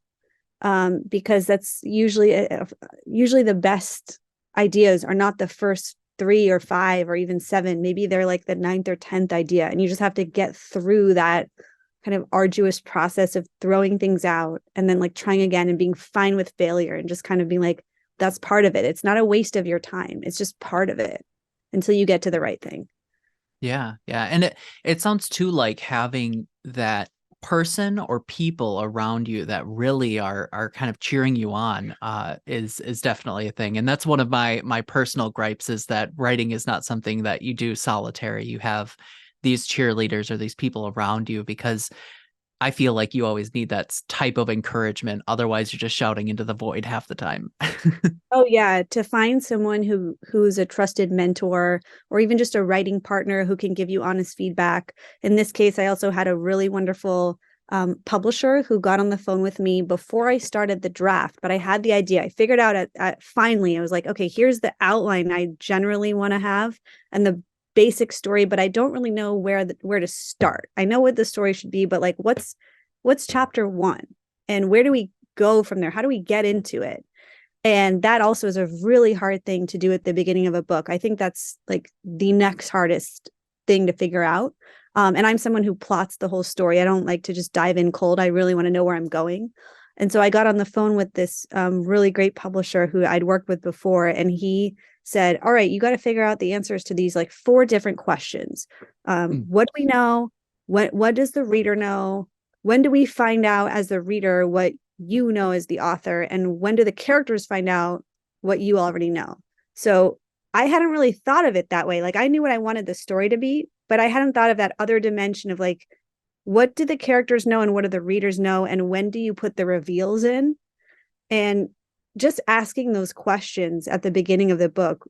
B: because that's usually the best ideas are not the first 3 or 5 or even 7. Maybe they're like the 9th or 10th idea, and you just have to get through that kind of arduous process of throwing things out and then like trying again and being fine with failure and just kind of being like, that's part of it. It's not a waste of your time. It's just part of it until you get to the right thing.
G: Yeah, and it sounds too like having that person or people around you that really are kind of cheering you on is definitely a thing. And that's one of my personal gripes, is that writing is not something that you do solitary. You have these cheerleaders or these people around you, because I feel like you always need that type of encouragement. Otherwise, you're just shouting into the void half the time.
B: Oh yeah, to find someone who's a trusted mentor or even just a writing partner who can give you honest feedback. In this case, I also had a really wonderful publisher who got on the phone with me before I started the draft, but I had the idea. I figured out finally, I was like, okay, here's the outline I generally want to have and the basic story, but I don't really know where to start. I know what the story should be, but like what's chapter 1 and where do we go from there? How do we get into it? And that also is a really hard thing to do at the beginning of a book. I think that's like the next hardest thing to figure out. And I'm someone who plots the whole story. I don't like to just dive in cold. I really want to know where I'm going. And so I got on the phone with this really great publisher who I'd worked with before, and he said, all right, you got to figure out the answers to these like 4 different questions. What do we know? What does the reader know? When do we find out as the reader what you know as the author? And when do the characters find out what you already know? So I hadn't really thought of it that way. Like I knew what I wanted the story to be, but I hadn't thought of that other dimension of like, what do the characters know and what do the readers know? And when do you put the reveals in? And just asking those questions at the beginning of the book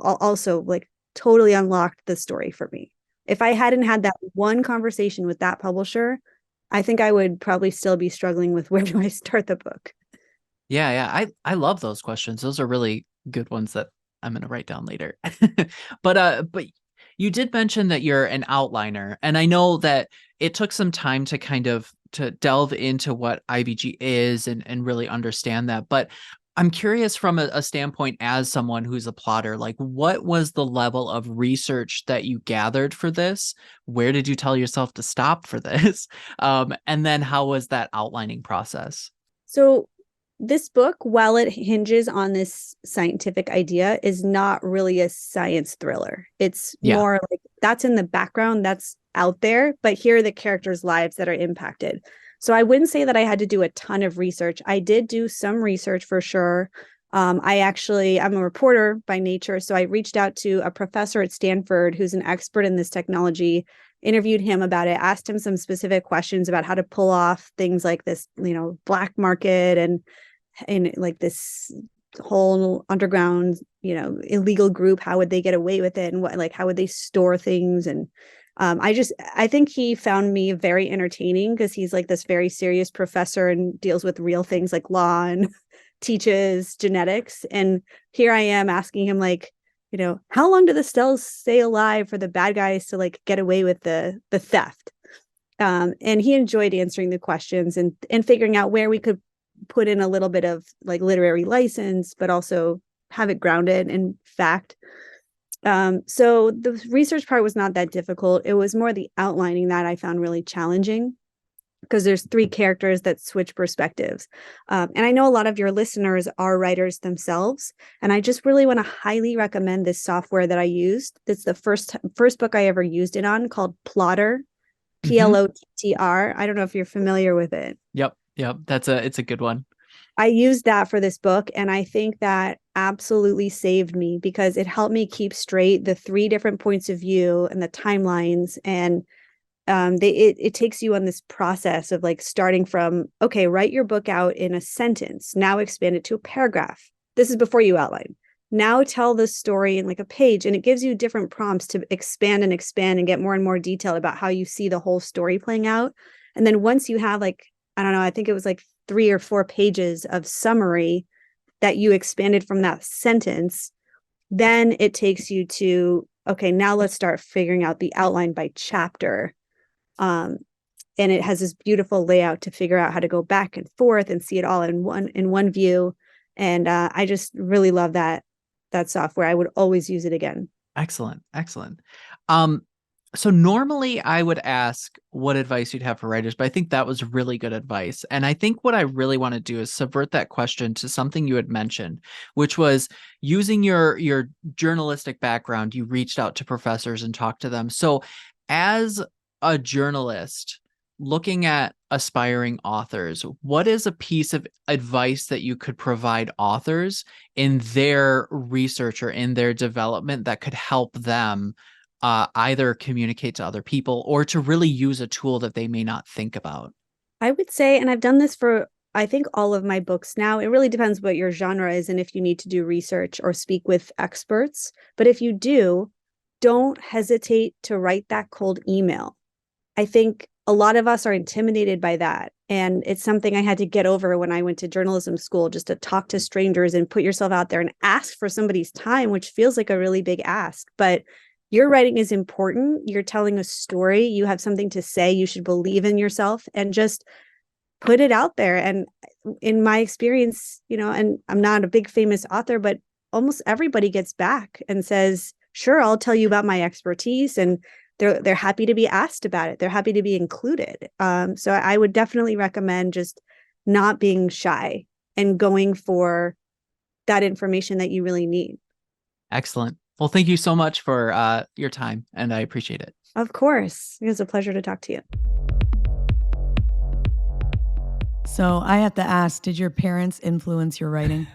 B: also like totally unlocked the story for me. If I hadn't had that one conversation with that publisher, I think I would probably still be struggling with where do I start the book.
G: Yeah. I love those questions. Those are really good ones that I'm going to write down later. But you did mention that you're an outliner, and I know that it took some time to kind of to delve into what IBG is and really understand that. But I'm curious from a standpoint as someone who's a plotter, like what was the level of research that you gathered for this? Where did you tell yourself to stop for this? And then how was that outlining process?
B: So this book, while it hinges on this scientific idea, is not really a science thriller. It's more like that's in the background, that's out there, but here are the characters' lives that are impacted. So I wouldn't say that I had to do a ton of research. I did do some research for sure. I'm a reporter by nature. So I reached out to a professor at Stanford who's an expert in this technology. interviewed him about it, asked him some specific questions about how to pull off things like this, black market and like this whole underground, illegal group. How would they get away with it, and how would they store things? And I think he found me very entertaining because he's like this very serious professor and deals with real things like law and teaches genetics. And here I am asking him how long do the cells stay alive for the bad guys to get away with the theft? And he enjoyed answering the questions and figuring out where we could put in a little bit of literary license, but also have it grounded in fact. So the research part was not that difficult. It was more the outlining that I found really challenging, because there's 3 characters that switch perspectives. And I know a lot of your listeners are writers themselves, and I just really want to highly recommend this software that I used. It's the first book I ever used it on, called Plotter, Plottr. I don't know if you're familiar with it.
G: Yep. It's a good one.
B: I used that for this book, and I think that absolutely saved me, because it helped me keep straight the 3 different points of view and the timelines. And it takes you on this process of starting from, okay, write your book out in a sentence, now expand it to a paragraph. This is before you outline. Now tell the story in a page, and it gives you different prompts to expand and get more and more detail about how you see the whole story playing out. And then once you have I don't know, I think it was 3 or 4 pages of summary that you expanded from that sentence, then it takes you to, okay, now let's start figuring out the outline by chapter. And it has this beautiful layout to figure out how to go back and forth and see it all in one view. And I just really love that software. I would always use it again.
G: Excellent. So normally I would ask what advice you'd have for writers, but I think that was really good advice. And I think what I really want to do is subvert that question to something you had mentioned, which was using your journalistic background. You reached out to professors and talked to them. So as a journalist looking at aspiring authors, what is a piece of advice that you could provide authors in their research or in their development that could help them either communicate to other people or to really use a tool that they may not think about?
B: I would say, and I've done this for, I think, all of my books now. It really depends what your genre is and if you need to do research or speak with experts. But if you do, don't hesitate to write that cold email. I think a lot of us are intimidated by that. And it's something I had to get over when I went to journalism school, just to talk to strangers and put yourself out there and ask for somebody's time, which feels like a really big ask. But your writing is important. You're telling a story. You have something to say. You should believe in yourself and just put it out there. And in my experience, and I'm not a big famous author, but almost everybody gets back and says, sure, I'll tell you about my expertise. And they're happy to be asked about it. They're happy to be included. So I would definitely recommend just not being shy and going for that information that you really need.
G: Excellent. Well, thank you so much for your time, and I appreciate it.
B: Of course. It was a pleasure to talk to you.
C: So I have to ask, did your parents influence your writing?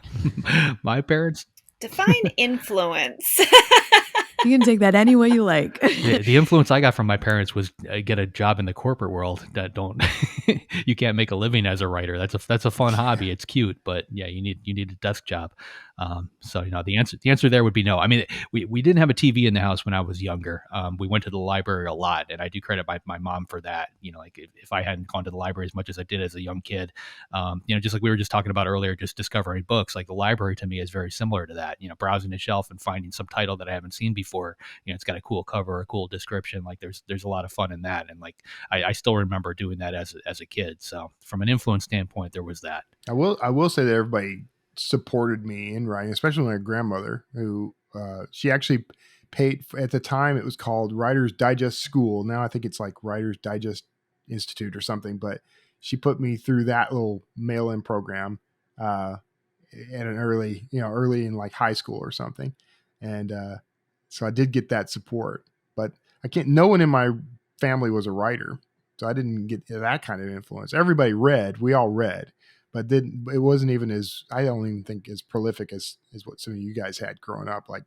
F: My parents?
D: Define influence.
C: You can take that any way you like.
F: The influence I got from my parents was get a job in the corporate world. That don't you can't make a living as a writer. That's a fun hobby. It's cute, but yeah, you need a desk job. So the answer there would be no. I mean, we didn't have a TV in the house when I was younger. We went to the library a lot, and I do credit my mom for that. If I hadn't gone to the library as much as I did as a young kid, just like we were just talking about earlier, just discovering books. Like the library to me is very similar to that. Browsing the shelf and finding some title that I haven't seen before. It's got a cool cover, a cool description. Like there's a lot of fun in that, and I still remember doing that as a kid. So from an influence standpoint, there was that.
E: I will say that everybody supported me in writing, especially my grandmother, who she actually paid at the time. It was called Writer's Digest School. Now I think it's like Writer's Digest Institute or something. But she put me through that little mail-in program at an early in like high school or something, and so I did get that support. But no one in my family was a writer, so I didn't get that kind of influence. Everybody read, we all read. But then it wasn't even I don't even think as prolific as what some of you guys had growing up. Like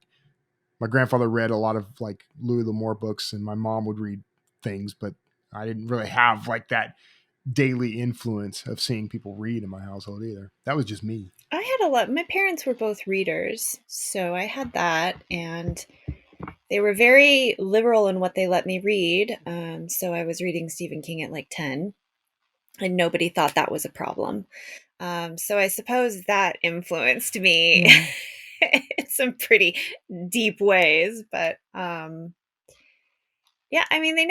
E: my grandfather read a lot of like Louis L'Amour books, and my mom would read things, but I didn't really have like that daily influence of seeing people read in my household either. That was just me.
D: I had a lot. My parents were both readers, so I had that, and they were very liberal in what they let me read. So I was reading Stephen King at like 10, and nobody thought that was a problem. So I suppose that influenced me in some pretty deep ways, but yeah, I mean, they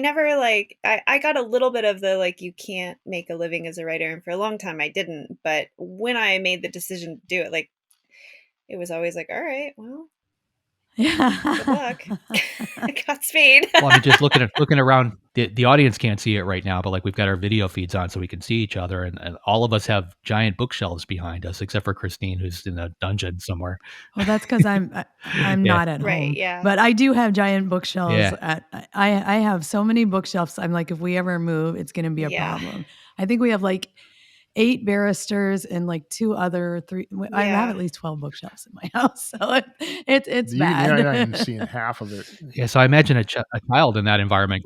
D: never like, I got a little bit of the, like, you can't make a living as a writer. And for a long time I didn't. But when I made the decision to do it, like, it was always like, all right, well, good luck. Godspeed.
F: Well, I mean, just looking around, the audience can't see it right now, but like we've got our video feeds on so we can see each other, and all of us have giant bookshelves behind us, except for Christine, who's in a dungeon somewhere.
C: Well, that's because I'm not at
D: Right,
C: home.
D: yeah.
C: But I do have giant bookshelves.
F: Yeah.
C: I have so many bookshelves. I'm like, if we ever move, it's going to be a problem. I think we have like 8 barristers and like 3. I have at least 12 bookshelves in my house, so it's bad.
E: You're not even seeing half of it.
F: Yeah, so I imagine a child in that environment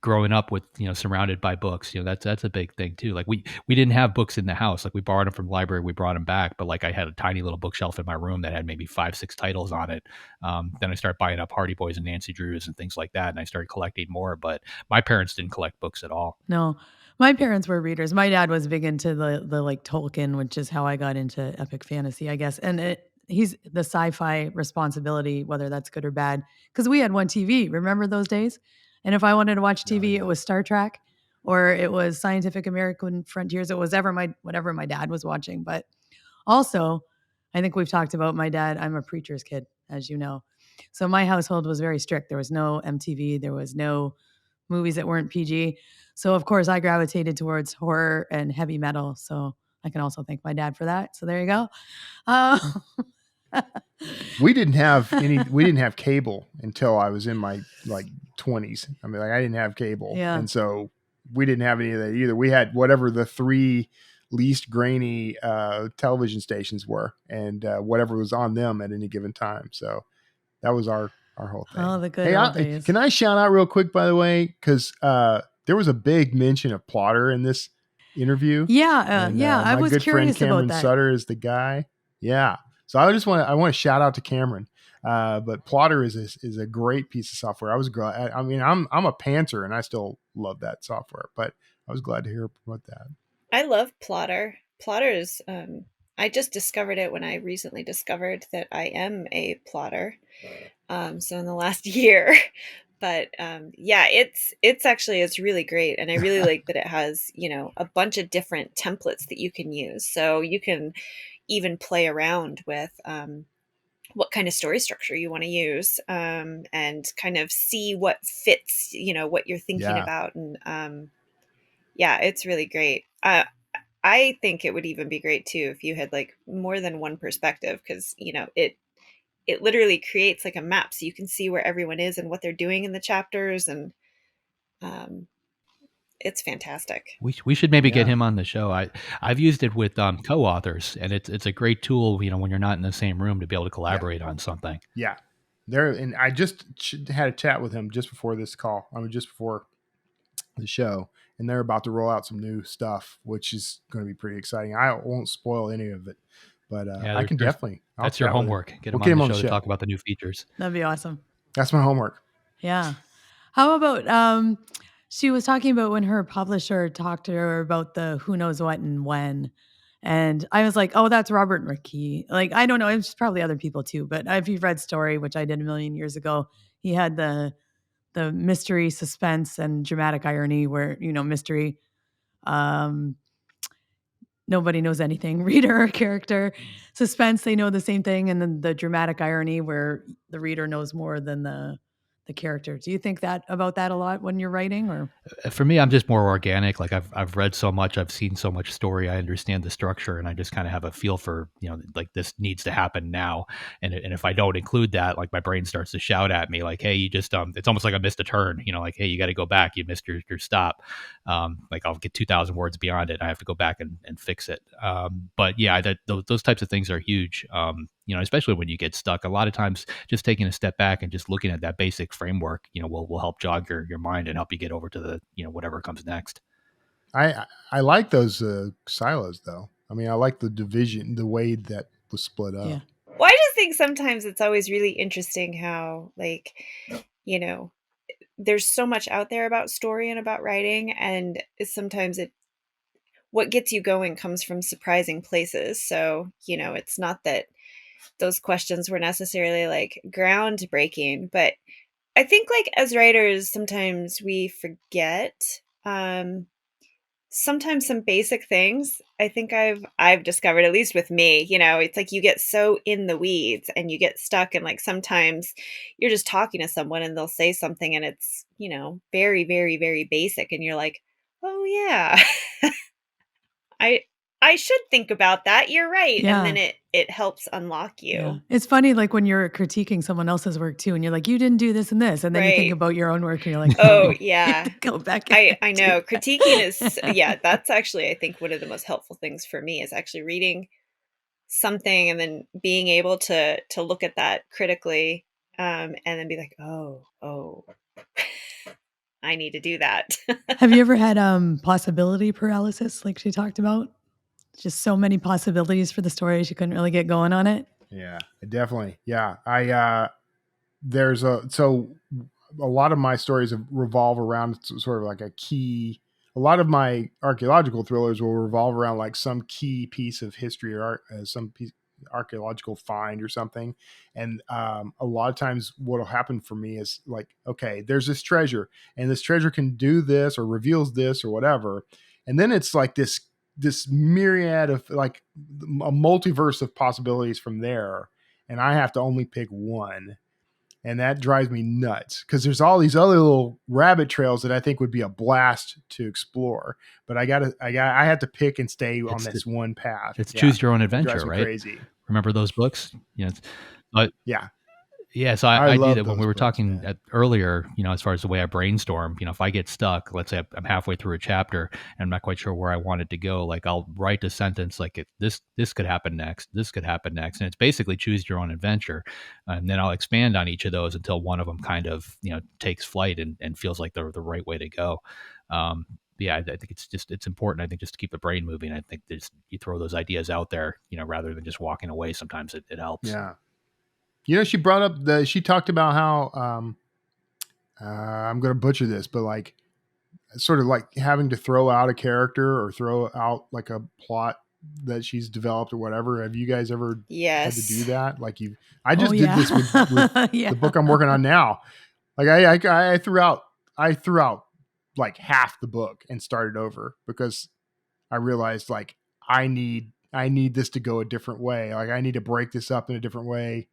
F: growing up with, surrounded by books, that's a big thing too. Like we didn't have books in the house. Like we borrowed them from the library, we brought them back, but like I had a tiny little bookshelf in my room that had maybe 5-6 titles on it. Then I started buying up Hardy Boys and Nancy Drews and things like that, and I started collecting more. But my parents didn't collect books at all.
C: No, my parents were readers. My dad was big into the like Tolkien, which is how I got into epic fantasy, I guess. And he's the sci-fi responsibility, whether that's good or bad, because we had one TV. Remember those days? And if I wanted to watch TV, it was Star Trek or it was Scientific American Frontiers. It was whatever my dad was watching. But also, I think we've talked about my dad. I'm a preacher's kid, as you know. So my household was very strict. There was no MTV. There was no movies that weren't PG. So of course I gravitated towards horror and heavy metal. So I can also thank my dad for that. So there you go.
E: We didn't have cable until I was in my like 20s. I mean, like I didn't have cable.
C: Yeah.
E: And so we didn't have any of that either. We had whatever the 3 least grainy television stations were, and whatever was on them at any given time. So that was our whole thing.
C: Oh, the good old days.
E: Can I shout out real quick, by the way, because there was a big mention of Plotter in this interview.
C: Yeah, I was curious
E: Cameron
C: about that.
E: Sutter is the guy. Yeah, so I want to shout out to Cameron. But Plotter is a great piece of software. I was glad. I mean, I'm a pantser and I still love that software, but I was glad to hear about that.
D: I love Plotter. Plotter is. I just discovered it when I recently discovered that I am a plotter. So in the last year, but yeah, it's really great. And I really like that it has, a bunch of different templates that you can use. So you can even play around with what kind of story structure you want to use, and kind of see what fits, what you're thinking about. And yeah, it's really great. I think it would even be great too if you had like more than one perspective, because it literally creates like a map so you can see where everyone is and what they're doing in the chapters, and it's fantastic.
F: We should maybe get him on the show. I've used it with co-authors, and it's a great tool, when you're not in the same room, to be able to collaborate on something.
E: Yeah, and I just had a chat with him just before this call. I mean, just before the show, and they're about to roll out some new stuff, which is going to be pretty exciting. I won't spoil any of it, but I can definitely.
F: That's your homework. Get him on the show to talk about the new features.
C: That'd be awesome.
E: That's my homework.
C: Yeah. How about she was talking about when her publisher talked to her about the who knows what and when. And I was like, oh, that's Robert McKee. Like, I don't know. It's probably other people too. But if you've read Story, which I did a million years ago, he had the mystery, suspense, and dramatic irony where, mystery, nobody knows anything, reader or character. Suspense, they know the same thing. And then the dramatic irony where the reader knows more than the character. Do you think about that a lot when you're writing? Or
F: for me, I'm just more organic. Like I've read so much, I've seen so much story, I understand the structure, and I just kind of have a feel for, like this needs to happen now. And if I don't include that, like my brain starts to shout at me like, hey, you just it's almost like I missed a turn, like, hey, you got to go back, you missed your stop. Like I'll get 2,000 words beyond it, I have to go back and fix it. But yeah, those types of things are huge. especially when you get stuck. A lot of times just taking a step back and just looking at that basic framework, will help jog your mind and help you get over to the, whatever comes next.
E: I like those silos though. I mean, I like the division, the way that was split up.
C: Yeah.
D: Well, I just think sometimes it's always really interesting how, like, there's so much out there about story and about writing, and sometimes what gets you going comes from surprising places. So, it's not that those questions were necessarily like groundbreaking, but I think like as writers, sometimes we forget sometimes some basic things. I think I've discovered, at least with me, it's like you get so in the weeds and you get stuck, and like sometimes you're just talking to someone and they'll say something and it's, very, very, very basic, and you're like, oh yeah. I should think about that. You're right.
C: Yeah.
D: And then it helps unlock you.
C: Yeah. It's funny, like when you're critiquing someone else's work too, and you're like, you didn't do this and this. And then you think about your own work and you're like,
D: oh yeah.
C: Go back.
D: I know. Critiquing is, that's actually, I think, one of the most helpful things for me is actually reading something and then being able to look at that critically, and then be like, oh, I need to do that.
C: Have you ever had possibility paralysis like she talked about? Just so many possibilities for the story, she couldn't really get going on it.
E: Yeah, definitely. Yeah. So a lot of my stories revolve around sort of like a lot of my archaeological thrillers will revolve around like some key piece of history or some piece archaeological find or something. And a lot of times what will happen for me is like, okay, there's this treasure and this treasure can do this or reveals this or whatever. And then it's like this myriad of like a multiverse of possibilities from there. And I have to only pick one. And that drives me nuts because there's all these other little rabbit trails that I think would be a blast to explore. But I have to pick and stay on this one path.
F: It's choose your own adventure, right?
E: Crazy.
F: Remember those books? Yeah.
E: Yeah.
F: Yeah, so I do that when we were
E: books,
F: talking earlier, as far as the way I brainstorm, if I get stuck, let's say I'm halfway through a chapter and I'm not quite sure where I want it to go, like I'll write a sentence like this could happen next, this could happen next. And it's basically choose your own adventure. And then I'll expand on each of those until one of them kind of, takes flight and feels like the right way to go. Yeah, I think it's important. I think just to keep the brain moving. I think you throw those ideas out there, rather than just walking away. Sometimes it helps.
E: Yeah. She brought up she talked about how, I'm going to butcher this, but like sort of like having to throw out a character or throw out like a plot that she's developed or whatever. Have you guys ever had to do that? Like I just did this with the book I'm working on now. Like I threw out like half the book and started over because I realized like I need this to go a different way. Like I need to break this up in a different way.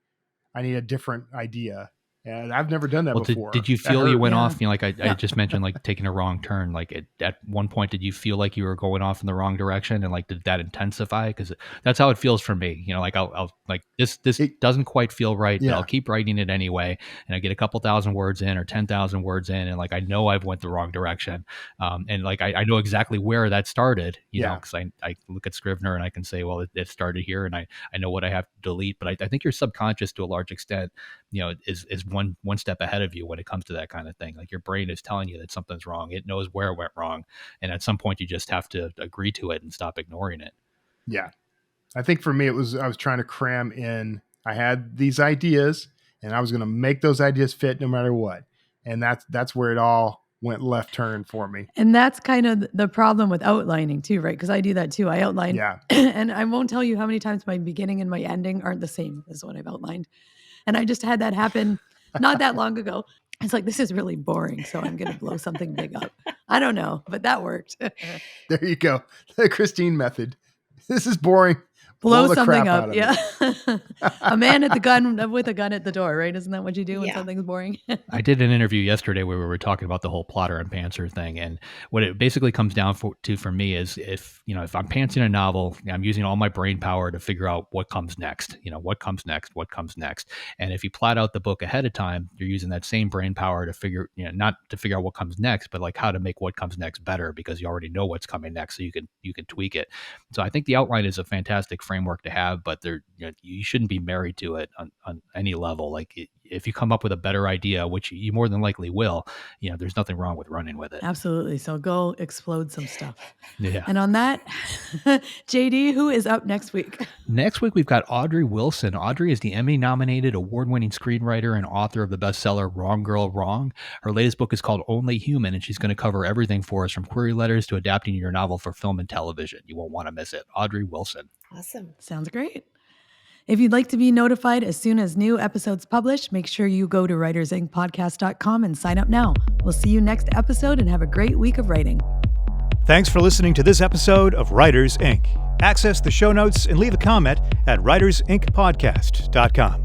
E: I need a different idea. And I've never done that before.
F: Did you feel you went off, like I just mentioned, like taking a wrong turn, like at one point, did you feel like you were going off in the wrong direction? And like, did that intensify? Because that's how it feels for me. Like I'll like this doesn't quite feel right, but I'll keep writing it anyway. And I get a couple thousand words in or 10,000 words in. And like, I know I've went the wrong direction. And like, I know exactly where that started, you know, because I look at Scrivener and I can say, well, it started here and I know what I have to delete. But I think your subconscious to a large extent, is one step ahead of you when it comes to that kind of thing. Like your brain is telling you that something's wrong. It knows where it went wrong. And at some point you just have to agree to it and stop ignoring it.
E: Yeah. I think for me, I was trying to cram in, I had these ideas and I was going to make those ideas fit no matter what. And that's where it all went left turn for me.
C: And that's kind of the problem with outlining too, right? Because I do that too. I outline and I won't tell you how many times my beginning and my ending aren't the same as what I've outlined. And I just had that happen not that long ago. It's like, this is really boring, so I'm going to blow something big up. I don't know, but that worked.
E: There you go. The Christine method. This is boring.
C: Blow something up. Yeah. A man with a gun at the door, right? Isn't that what you do when something's boring?
F: I did an interview yesterday where we were talking about the whole plotter and pantser thing. And what it basically comes down to for me is if I'm pantsing a novel, I'm using all my brain power to figure out what comes next, what comes next. And if you plot out the book ahead of time, you're using that same brain power to figure, not to figure out what comes next, but like how to make what comes next better because you already know what's coming next. So you can tweak it. So I think the outline is a fantastic framework framework to have, but you shouldn't be married to it on any level. Like if you come up with a better idea, which you more than likely will, there's nothing wrong with running with it.
C: Absolutely. So go explode some stuff.
F: Yeah.
C: And on that, JD, who is up next week?
F: Next week, we've got Audrey Wilson. Audrey is the Emmy-nominated award-winning screenwriter and author of the bestseller Wrong Girl, Wrong. Her latest book is called Only Human, and she's going to cover everything for us from query letters to adapting your novel for film and television. You won't want to miss it. Audrey Wilson.
D: Awesome.
C: Sounds great. If you'd like to be notified as soon as new episodes publish, make sure you go to writersincpodcast.com and sign up now. We'll see you next episode and have a great week of writing.
A: Thanks for listening to this episode of Writers Inc. Access the show notes and leave a comment at writersincpodcast.com.